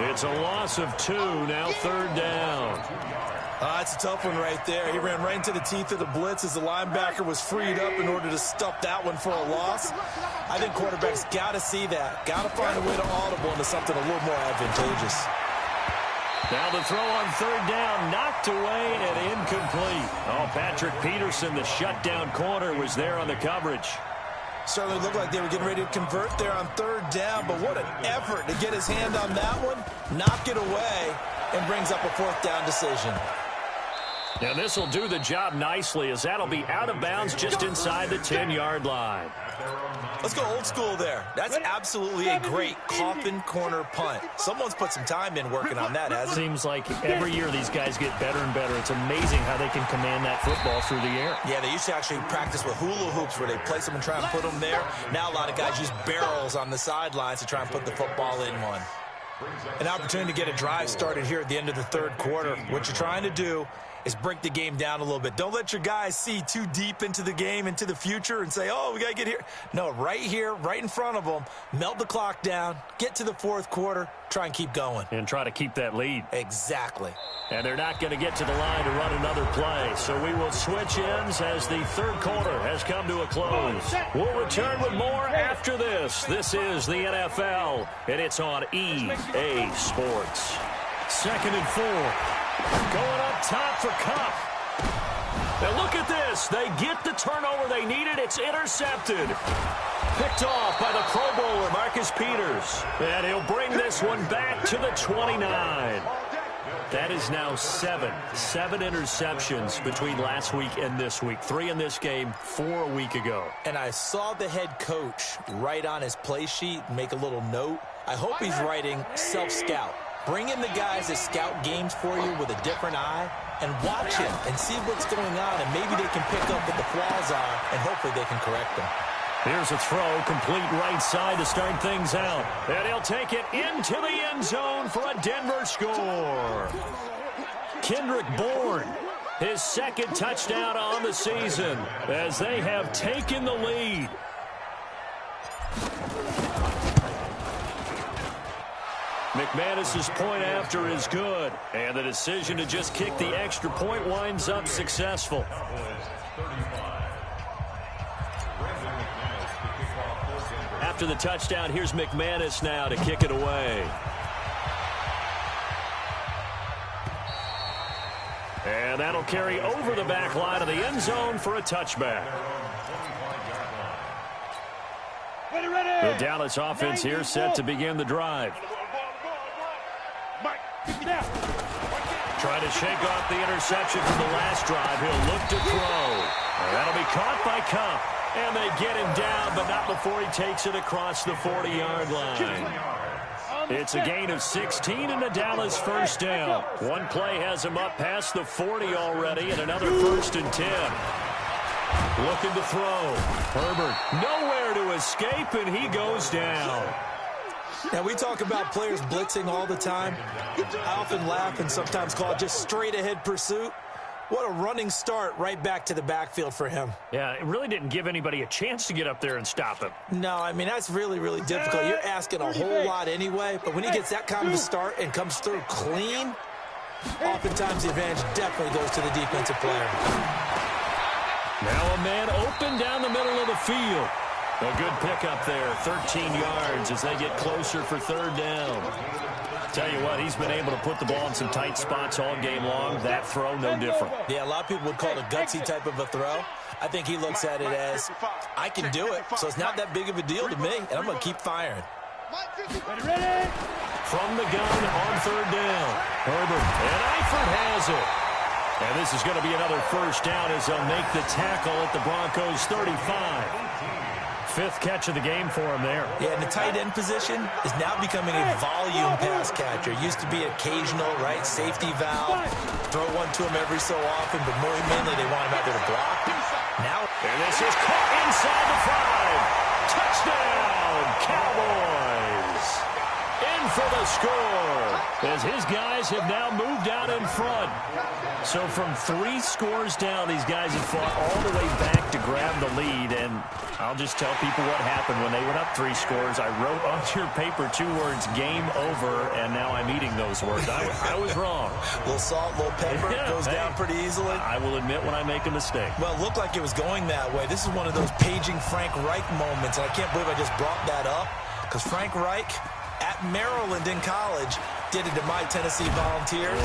It's a loss of 2, now 3rd down. It's a tough one right there. He ran right into the teeth of the blitz as the linebacker was freed up in order to stop that one for a loss. I think quarterbacks got to see that. Got to find a way to audible into something a little more advantageous. Now the throw on 3rd down, knocked away and incomplete. Oh, Patrick Peterson, the shutdown corner, was there on the coverage. Certainly looked like they were getting ready to convert there on 3rd down, but what an effort to get his hand on that one, knock it away, and brings up a 4th down decision. Now this will do the job nicely, as that'll be out of bounds just inside the 10-yard line. Let's go old school there. That's absolutely a great coffin corner punt. Someone's put some time in working on that, hasn't it? Seems like every year these guys get better and better. It's amazing how they can command that football through the air. Yeah, they used to actually practice with hula hoops where they place them and try and put them there. Now a lot of guys use barrels on the sidelines to try and put the football in one. An opportunity to get a drive started here at the end of the 3rd quarter. What you're trying to do is break the game down a little bit. Don't let your guys see too deep into the game, into the future, and say, oh, we got to get here. No, right here, right in front of them, melt the clock down, get to the 4th quarter, try and keep going. And try to keep that lead. Exactly. And they're not going to get to the line to run another play. So we will switch ends as the 3rd quarter has come to a close. We'll return with more after this. This is the NFL, and it's on EA Sports. 2nd and 4. Going up top for Kupp. Now look at this. They get the turnover they needed. It's intercepted. Picked off by the Pro Bowler, Marcus Peters. And he'll bring this one back to the 29. That is now 7 interceptions between last week and this week. 3 in this game, 4 a week ago. And I saw the head coach write on his play sheet, make a little note. I hope he's writing self-scout. Bring in the guys that scout games for you with a different eye and watch him and see what's going on, and maybe they can pick up what the flaws are, and hopefully they can correct them. Here's a throw, complete right side to start things out. And he'll take it into the end zone for a Denver score. Kendrick Bourne, his 2nd touchdown on the season, as they have taken the lead. McManus's point after is good, and the decision to just kick the extra point winds up successful. after the touchdown. Here's McManus now to kick it away. And that'll carry over the back line of the end zone for a touchback. The Dallas offense here set to begin the drive. Trying to shake off the interception from the last drive. He'll look to throw. And that'll be caught by Cup. And they get him down, but not before he takes it across the 40-yard line. It's a gain of 16 and a Dallas first down. One play has him up past the 40 already, and another 1st and 10. Looking to throw. Herbert nowhere to escape, and he goes down. Now, we talk about players blitzing all the time. I often laugh and sometimes call it just straight-ahead pursuit. What a running start right back to the backfield for him. Yeah, it really didn't give anybody a chance to get up there and stop him. No, I mean, that's really, really difficult. You're asking a whole lot anyway, but when he gets that kind of a start and comes through clean, oftentimes the advantage definitely goes to the defensive player. Now a man open down the middle of the field. A good pickup there, 13 yards as they get closer for 3rd down. Tell you what, he's been able to put the ball in some tight spots all game long. That throw, no different. Yeah, a lot of people would call it a gutsy type of a throw. I think he looks at it as, I can do it, so it's not that big of a deal to me, and I'm going to keep firing. From the gun on 3rd down. Herbert, and Eifert has it. And this is going to be another first down as they'll make the tackle at the Broncos' 35. 5th catch of the game for him there. Yeah, and the tight end position is now becoming a volume pass catcher. Used to be occasional, right, safety valve. Throw one to him every so often, but more mainly they want him out there to block. Now, and this is caught inside the 5. Touchdown, Cowboys. In for the score as his guys have now moved out in front. So from 3 scores down, these guys have fought all the way back to grab the lead. And I'll just tell people what happened when they went up 3 scores. I wrote on your paper 2 words, game over, and now I'm eating those words. I was wrong. A little salt, a little pepper, goes down pretty easily. I will admit when I make a mistake. Well, it looked like it was going that way. This is one of those paging Frank Reich moments, and I can't believe I just brought that up because Frank Reich at Maryland in college did it to my Tennessee Volunteers,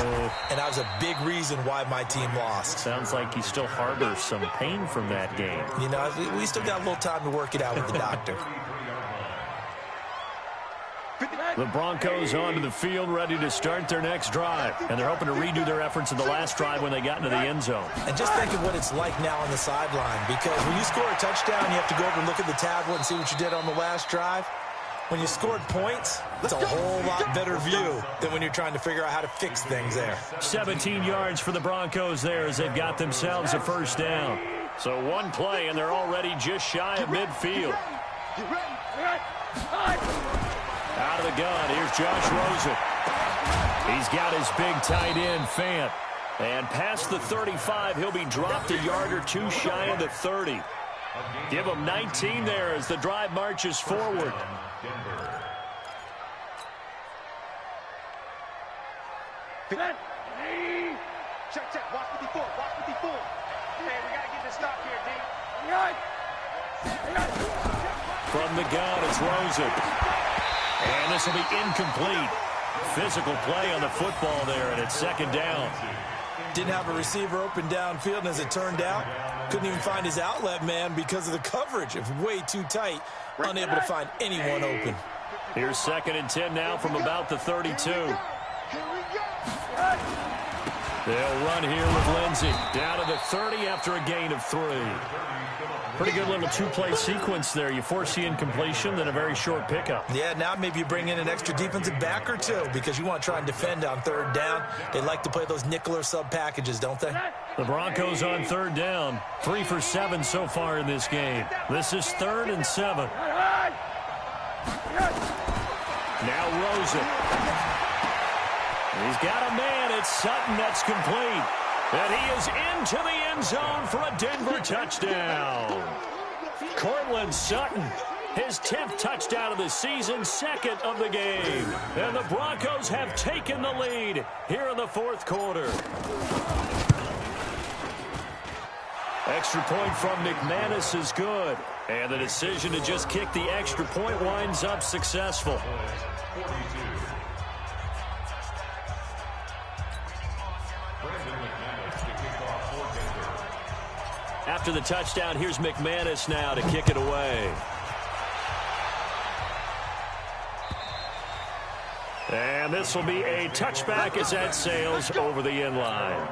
and that was a big reason why my team lost. Sounds like he still harbors some pain from that game. You know, we still got a little time to work it out with the doctor. The Broncos onto the field, ready to start their next drive. And they're hoping to redo their efforts in the last drive when they got into the end zone. And just think of what it's like now on the sideline, because when you score a touchdown, you have to go over and look at the tablet and see what you did on the last drive. When you scored points, it's a whole lot better view than when you're trying to figure out how to fix things there. 17 yards for the Broncos there as they've got themselves a first down. So one play, and they're already just shy of midfield. Out of the gun, here's Josh Rosen. He's got his big tight end, Fant. And past the 35, he'll be dropped a yard or 2 shy of the 30. Give him 19 there as the drive marches forward. Check. Watch 54. Hey, we got to get this stop here, D. From the gun, it's Rosen. And this will be incomplete. Physical play on the football there, and it's 2nd down. Didn't have a receiver open downfield, and as it turned out, couldn't even find his outlet man because of the coverage. It was way too tight, unable to find anyone open. Here's 2nd and 10 now from about the 32. They'll run here with Lindsey. Down to the 30 after a gain of 3. Pretty good little 2-play sequence there. You force the incompletion, then a very short pickup. Yeah, now maybe you bring in an extra defensive back or 2 because you want to try and defend on 3rd down. They like to play those nickel or sub packages, don't they? The Broncos on 3rd down. 3 for 7 so far in this game. This is 3rd and 7. Now Rosen. He's got a man. It's Sutton that's complete. And he is into the end zone for a Denver touchdown. Cortland Sutton, his 10th touchdown of the season, 2nd of the game. And the Broncos have taken the lead here in the 4th quarter. Extra point from McManus is good. And the decision to just kick the extra point winds up successful. 42. After the touchdown, here's McManus now to kick it away. And this will be a touchback as that sails over the end line.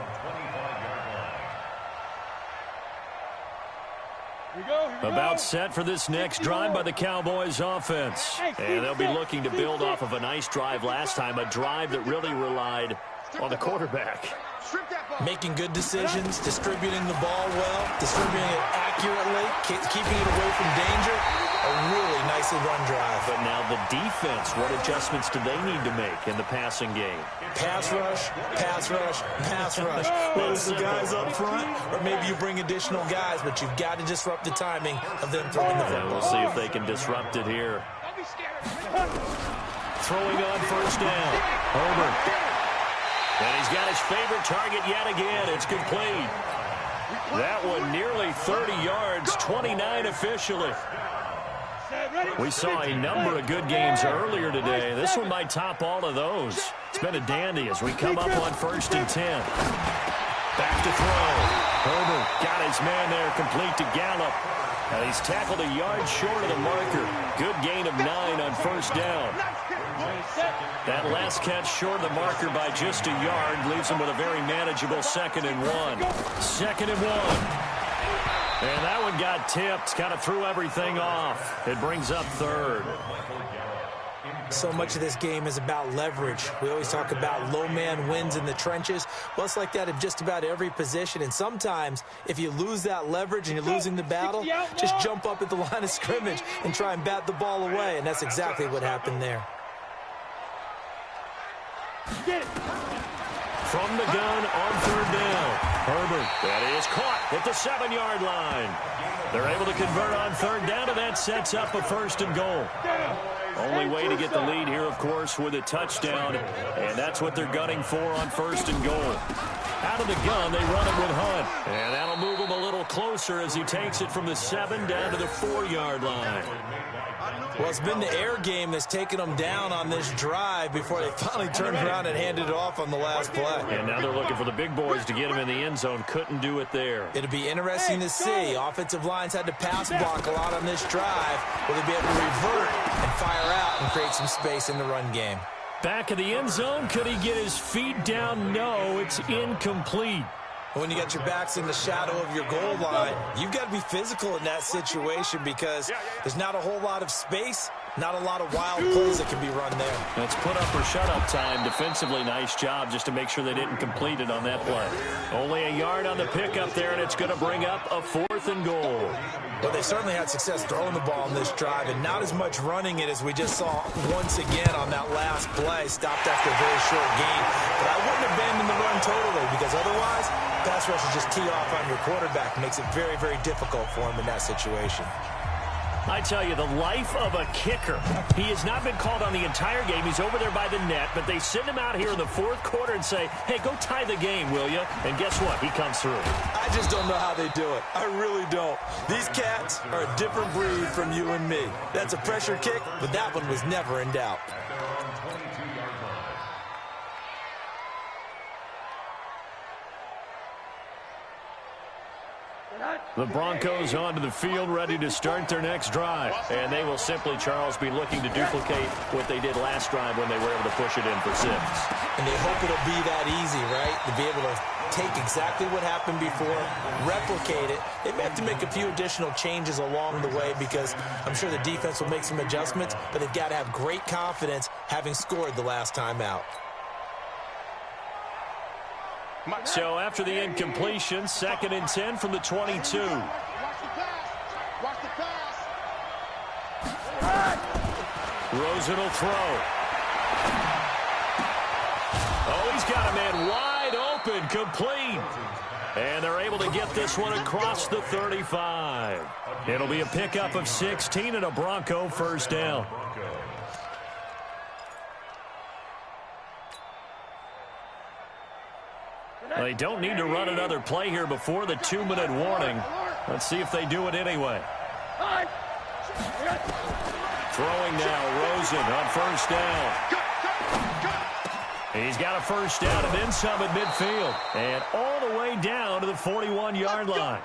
About set for this next drive by the Cowboys offense. And they'll be looking to build off of a nice drive last time, a drive that really relied on the quarterback. Making good decisions, distributing the ball well, distributing it accurately, keeping it away from danger. A really nicely run drive. But now the defense, what adjustments do they need to make in the passing game? Pass rush, pass rush, pass rush. Whether it's the guys up front, or maybe you bring additional guys, but you've got to disrupt the timing of them throwing the football. And we'll see if they can disrupt it here. Throwing on first down. Herbert. And he's got his favorite target yet again. It's complete. That one nearly 30 yards, 29 officially. We saw a number of good games earlier today. This one might top all of those. It's been a dandy as we come up on 1st and 10. Back to throw. Herbert got his man there, complete to Gallup. And he's tackled a yard short of the marker. Good gain of 9 on first down. That last catch short of the marker by just a yard leaves him with a very manageable 2nd and 1. 2nd and 1. And that one got tipped, kind of threw everything off. It brings up 3rd. So much of this game is about leverage. We always talk about low man wins in the trenches. Well, it's like that in just about every position. And sometimes, if you lose that leverage and you're losing the battle, just jump up at the line of scrimmage and try and bat the ball away. And that's exactly what happened there. From the gun on 3rd down. Herbert, that is caught at the 7-yard line. They're able to convert on 3rd down, and that sets up a 1st and goal. Only way to get the lead here, of course, with a touchdown, and that's what they're gunning for on 1st and goal. Out of the gun, they run it with Hunt, and that'll move him a little closer as he takes it from the 7 down to the 4-yard line. Well, it's been the air game that's taken them down on this drive before they finally turned around and handed it off on the last play. And now they're looking for the big boys to get him in the end zone. Couldn't do it there. It'll be interesting to see. Offensive lines had to pass block a lot on this drive. Will they be able to revert and fire out and create some space in the run game? Back in the end zone. Could he get his feet down? No, it's incomplete. When you got your backs in the shadow of your goal line, you've got to be physical in that situation because there's not a whole lot of space, not a lot of wild plays that can be run there. It's put up or shut up time. Defensively, nice job just to make sure they didn't complete it on that play. Only a yard on the pickup there, and it's going to bring up a 4th and goal. Well, they certainly had success throwing the ball in this drive and not as much running it as we just saw once again on that last play. Stopped after a very short gain. But I wouldn't abandon the run totally because otherwise, pass rush is just tee off on your quarterback. Makes it very, very difficult for him in that situation. I tell you, the life of a kicker. He has not been called on the entire game. He's over there by the net, but they send him out here in the 4th quarter and say, hey, go tie the game, will you? And guess what? He comes through. I just don't know how they do it. I really don't. These cats are a different breed from you and me. That's a pressure kick, but that one was never in doubt. The Broncos onto the field, ready to start their next drive. And they will simply, Charles, be looking to duplicate what they did last drive when they were able to push it in for 6. And they hope it'll be that easy, right? To be able to take exactly what happened before, replicate it. They may have to make a few additional changes along the way because I'm sure the defense will make some adjustments, but they've got to have great confidence having scored the last time out. So after the incompletion, 2nd and 10 from the 22. Watch the pass. Watch the pass. Rosen will throw. Oh, he's got a man wide open, complete. And they're able to get this one across the 35. It'll be a pickup of 16 and a Bronco 1st down. They don't need to run another play here before the 2-minute warning. Let's see if they do it anyway. Throwing now, Rosen on first down. He's got a first down and then some at midfield. And all the way down to the 41-yard line.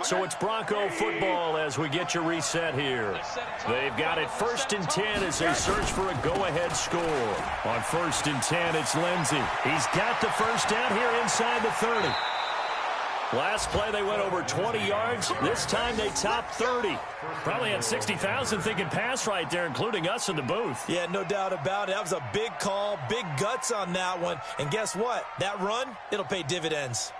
So it's Bronco football as we get you reset here. They've got it 1st and 10 as they search for a go-ahead score. On 1st and 10, it's Lindsey. He's got the first down here inside the 30. Last play, they went over 20 yards. This time, they topped 30. Probably had 60,000 thinking pass right there, including us in the booth. Yeah, no doubt about it. That was a big call, big guts on that one. And guess what? That run, it'll pay dividends.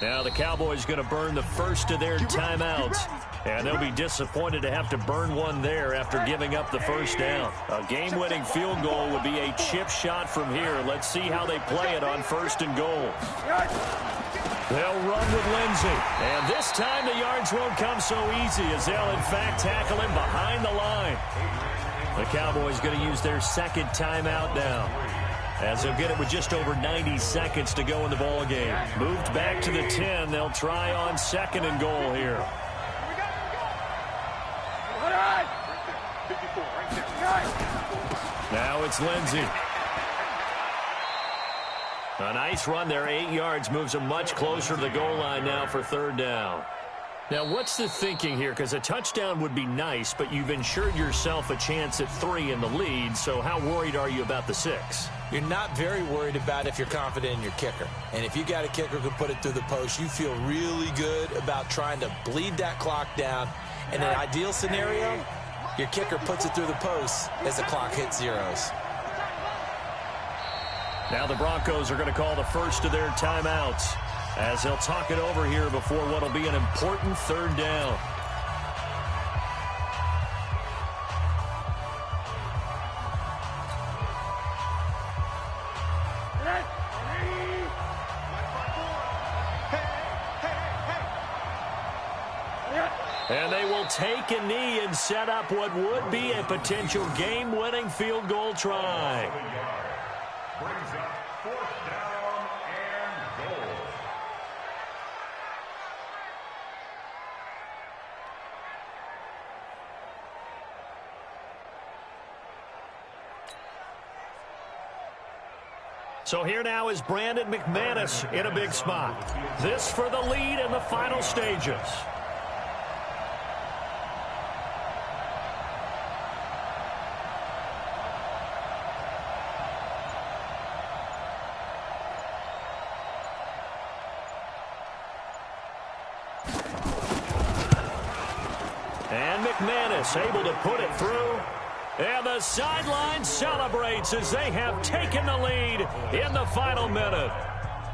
Now the Cowboys going to burn the first of their timeouts. And they'll be disappointed to have to burn one there after giving up the first down. A game-winning field goal would be a chip shot from here. Let's see how they play it on 1st and goal. They'll run with Lindsey. And this time the yards won't come so easy as they'll in fact tackle him behind the line. The Cowboys going to use their second timeout now, as they'll get it with just over 90 seconds to go in the ball game. Moved back to the 10. They'll try on 2nd and goal here. Now it's Lindsey. A nice run there, 8 yards, moves them much closer to the goal line now for 3rd down. Now, what's the thinking here? Because a touchdown would be nice, but you've ensured yourself a chance at 3 in the lead, so how worried are you about the 6? You're not very worried about if you're confident in your kicker. And if you got a kicker who can put it through the post, you feel really good about trying to bleed that clock down. In an ideal scenario, your kicker puts it through the post as the clock hits zeros. Now the Broncos are going to call the first of their timeouts, as they'll talk it over here before what will be an important 3rd down. And they will take a knee and set up what would be a potential game-winning field goal try. Brings up 4th down and goal. So here now is Brandon McManus in a big spot. This for the lead in the final stages. And McManus able to put it through. And the sideline celebrates as they have taken the lead in the final minute.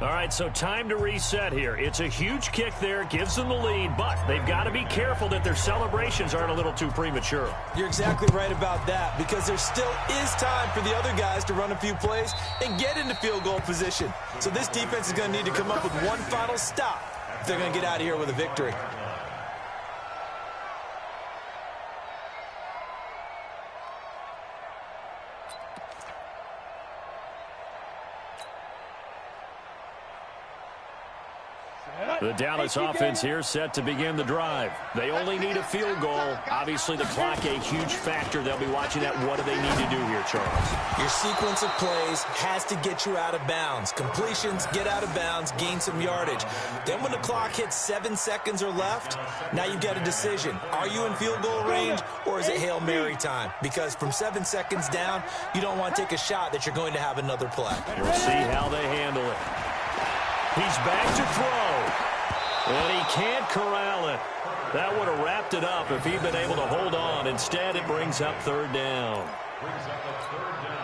All right, so time to reset here. It's a huge kick there, gives them the lead, but they've got to be careful that their celebrations aren't a little too premature. You're exactly right about that, because there still is time for the other guys to run a few plays and get into field goal position. So this defense is going to need to come up with one final stop if they're going to get out of here with a victory. The Dallas offense here set to begin the drive. They only need a field goal. Obviously, the clock a huge factor. They'll be watching that. What do they need to do here, Charles? Your sequence of plays has to get you out of bounds. Completions, get out of bounds, gain some yardage. Then when the clock hits 7 seconds or left, now you've got a decision. Are you in field goal range, or is it Hail Mary time? Because from 7 seconds down, you don't want to take a shot that you're going to have another play. We'll see how they handle it. He's back to throw. And he can't corral it. That would have wrapped it up if he'd been able to hold on. Instead, it brings up 3rd down.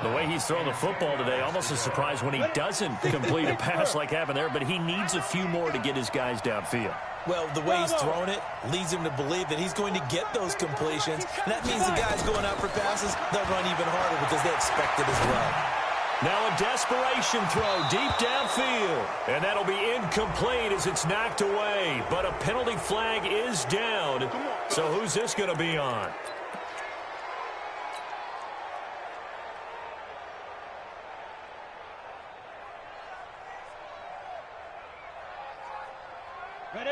The way he's thrown the football today, almost a surprise when he doesn't complete a pass like happened there, but he needs a few more to get his guys downfield. Well, the way he's thrown it leads him to believe that he's going to get those completions. And that means the guys going out for passes, they'll run even harder because they expect it as well. Now a desperation throw deep downfield. And that'll be incomplete as it's knocked away. But a penalty flag is down. So who's this going to be on?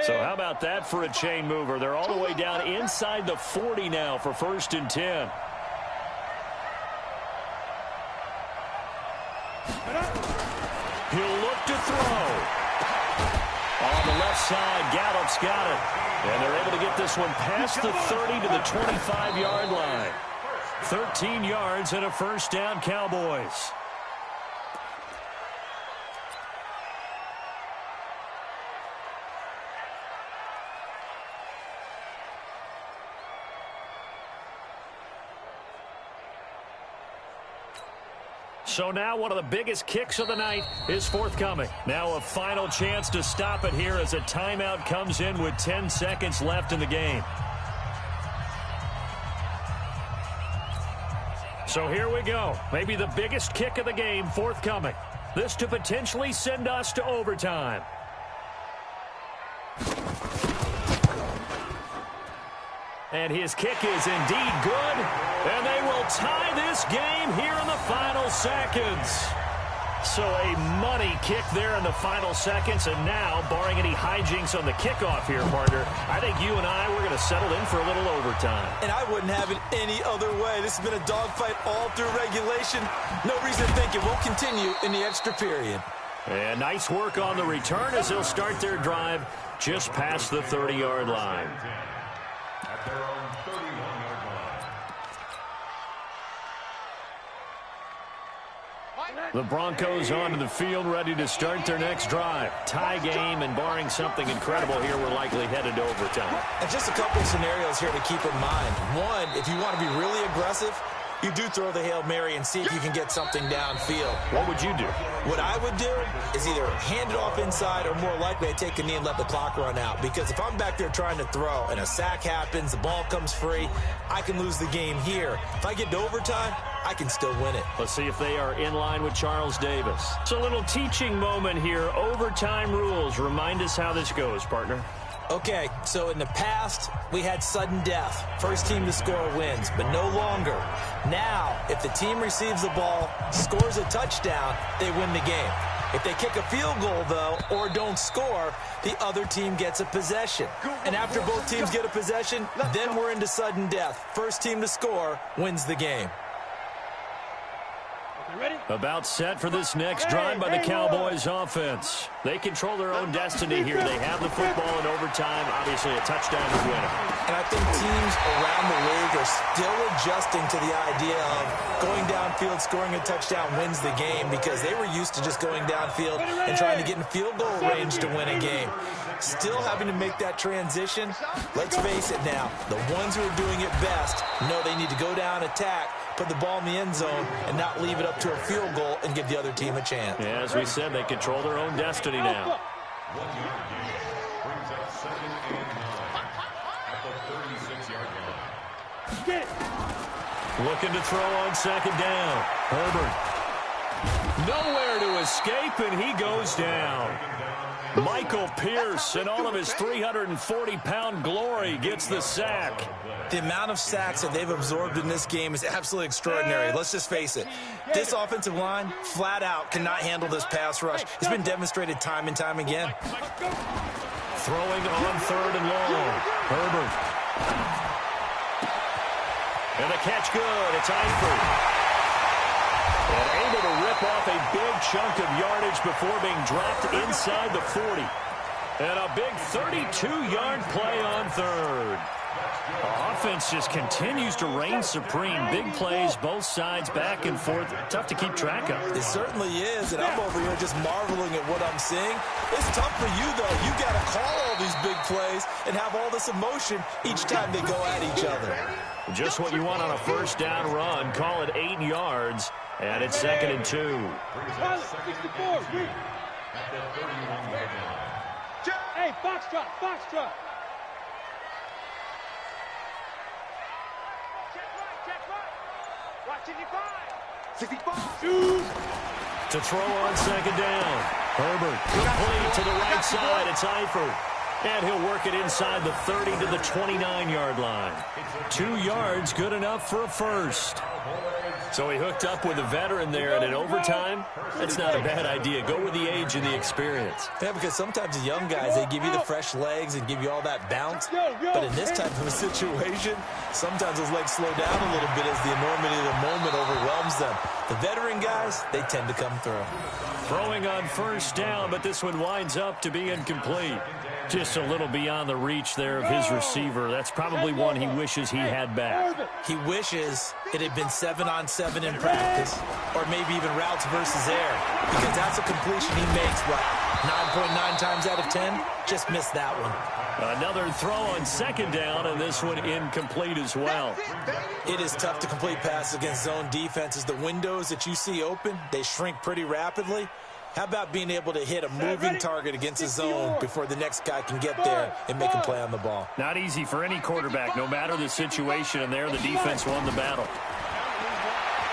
So how about that for a chain mover? They're all the way down inside the 40 now for 1st and 10. He'll look to throw. On the left side, Gallup's got it. And they're able to get this one past the 30 to the 25-yard line. 13 yards and a 1st down, Cowboys. So now one of the biggest kicks of the night is forthcoming. Now a final chance to stop it here as a timeout comes in with 10 seconds left in the game. So here we go. Maybe the biggest kick of the game forthcoming. This to potentially send us to overtime. And his kick is indeed good. And they will tie this game here in the final seconds. So a money kick there in the final seconds. And now, barring any hijinks on the kickoff here, partner, I think you and I, we're going to settle in for a little overtime. And I wouldn't have it any other way. This has been a dogfight all through regulation. No reason to think it won't continue in the extra period. And nice work on the return as they'll start their drive just past the 30-yard line. At their own 31-yard line. The Broncos onto the field, ready to start their next drive. Tie game, and barring something incredible here, we're likely headed to overtime. And just a couple of scenarios here to keep in mind. One, if you want to be really aggressive, you do throw the Hail Mary and see if you can get something downfield. What would you do? What I would do is either hand it off inside or more likely I take a knee and let the clock run out. Because if I'm back there trying to throw and a sack happens, the ball comes free, I can lose the game here. If I get to overtime, I can still win it. Let's see if they are in line with Charles Davis. It's a little teaching moment here. Overtime rules. Remind us how this goes, partner. Okay, so in the past, we had sudden death. First team to score wins, but no longer. Now, if the team receives the ball, scores a touchdown, they win the game. If they kick a field goal, though, or don't score, the other team gets a possession. And after both teams get a possession, then we're into sudden death. First team to score wins the game. About set for this next drive by the Cowboys offense. They control their own destiny here. They have the football in overtime. Obviously, a touchdown to win it. And I think teams around the league are still adjusting to the idea of going downfield, scoring a touchdown wins the game, because they were used to just going downfield and trying to get in field goal range to win a game. Still having to make that transition. Let's face it now, the ones who are doing it best know they need to go down, attack, put the ball in the end zone, and not leave it up to a field goal and give the other team a chance. Yeah, as we said, they control their own destiny now. 1 yard gain brings up 2nd and 9 at the 36-yard line. Looking to throw on 2nd down. Herbert. Nowhere to escape, and he goes down. Michael Pierce, in all of his 340-pound glory, gets the sack. The amount of sacks that they've absorbed in this game is absolutely extraordinary. Let's just face it. This offensive line, flat out, cannot handle this pass rush. It's been demonstrated time and time again. Throwing on 3rd and long. Herbert. And the catch good. It's Eifert. And able to rip off a big chunk of yardage before being dropped inside the 40. And a big 32-yard play on 3rd. Offense just continues to reign supreme. Big plays, both sides, back and forth. Tough to keep track of. It certainly is, and I'm over here just marveling at what I'm seeing. It's tough for you, though. You got to call all these big plays and have all this emotion each time they go at each other. Just what you want on a 1st down run. Call it 8 yards, and it's 2nd and 2. Hey, foxtrot, foxtrot. Check right. Watching you find. 65. To throw on second down. Herbert complete to the right side. It's Eifert. And he'll work it inside the 30 to the 29-yard line. 2 yards, good enough for a first. So he hooked up with a veteran there, and in overtime, that's not a bad idea. Go with the age and the experience. Yeah, because sometimes the young guys, they give you the fresh legs and give you all that bounce. But in this type of a situation, sometimes those legs slow down a little bit as the enormity of the moment overwhelms them. The veteran guys, they tend to come through. Throwing on first down, but this one winds up to be incomplete. Just a little beyond the reach there of his receiver. That's probably one he wishes he had back. He wishes it had been 7-on-7 in practice, or maybe even routes versus air, because that's a completion he makes, what, 9.9 times out of 10? Just missed that one. Another throw on second down, and this one incomplete as well. It is tough to complete passes against zone defenses. The windows that you see open, they shrink pretty rapidly. How about being able to hit a moving target against a zone before the next guy can get there and make a play on the ball? Not easy for any quarterback, no matter the situation, and there the defense won the battle.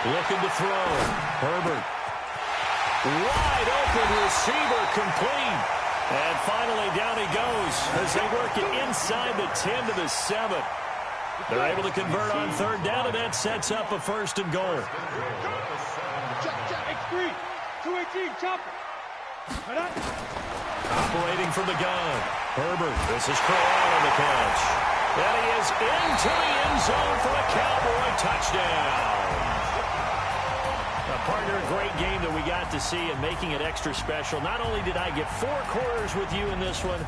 Looking to throw. Herbert. Wide open receiver complete. And finally down he goes as they work it inside the 10 to the 7. They're able to convert on third down, and that sets up a first and goal. X3, 218, chopper. Operating from the gun. Herbert, this is Crowell on the catch. And he is into the end zone for a Cowboy touchdown. Partner, a great game that we got to see, and making it extra special. Not only did I get 4 quarters with you in this one,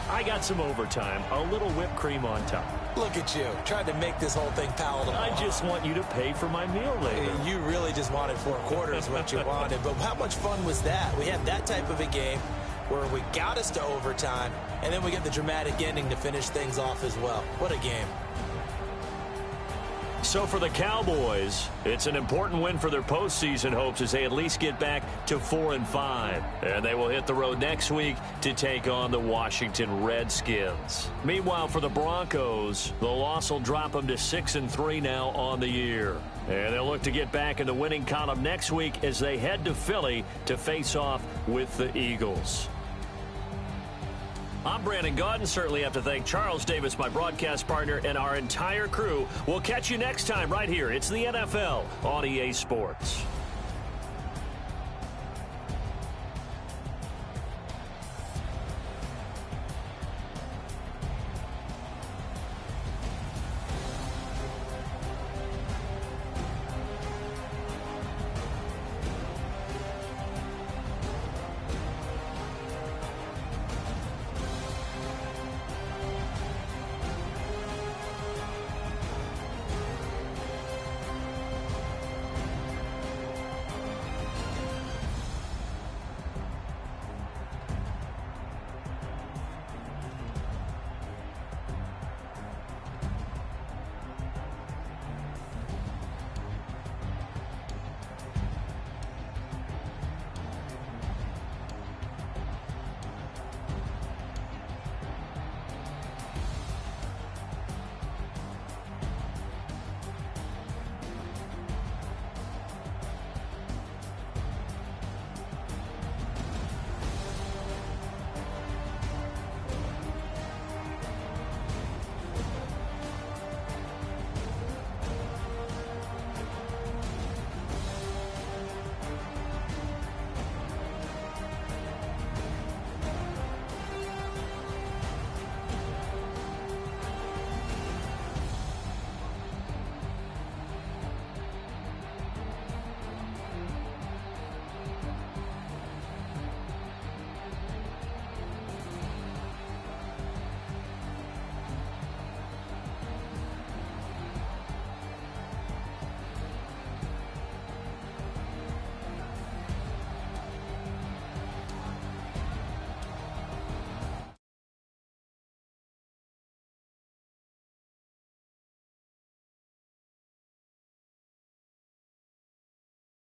I got some overtime, a little whipped cream on top. Look at you, trying to make this whole thing palatable. I just want you to pay for my meal later. You really just wanted 4 quarters, what you wanted. But how much fun was that? We had that type of a game where we got us to overtime, and then we get the dramatic ending to finish things off as well. What a game. So for the Cowboys, it's an important win for their postseason hopes as they at least get back to 4-5. And they will hit the road next week to take on the Washington Redskins. Meanwhile, for the Broncos, the loss will drop them to 6-3 now on the year. And they'll look to get back in the winning column next week as they head to Philly to face off with the Eagles. I'm Brandon Gaudin. Certainly have to thank Charles Davis, my broadcast partner, and our entire crew. We'll catch you next time right here. It's the NFL on EA Sports.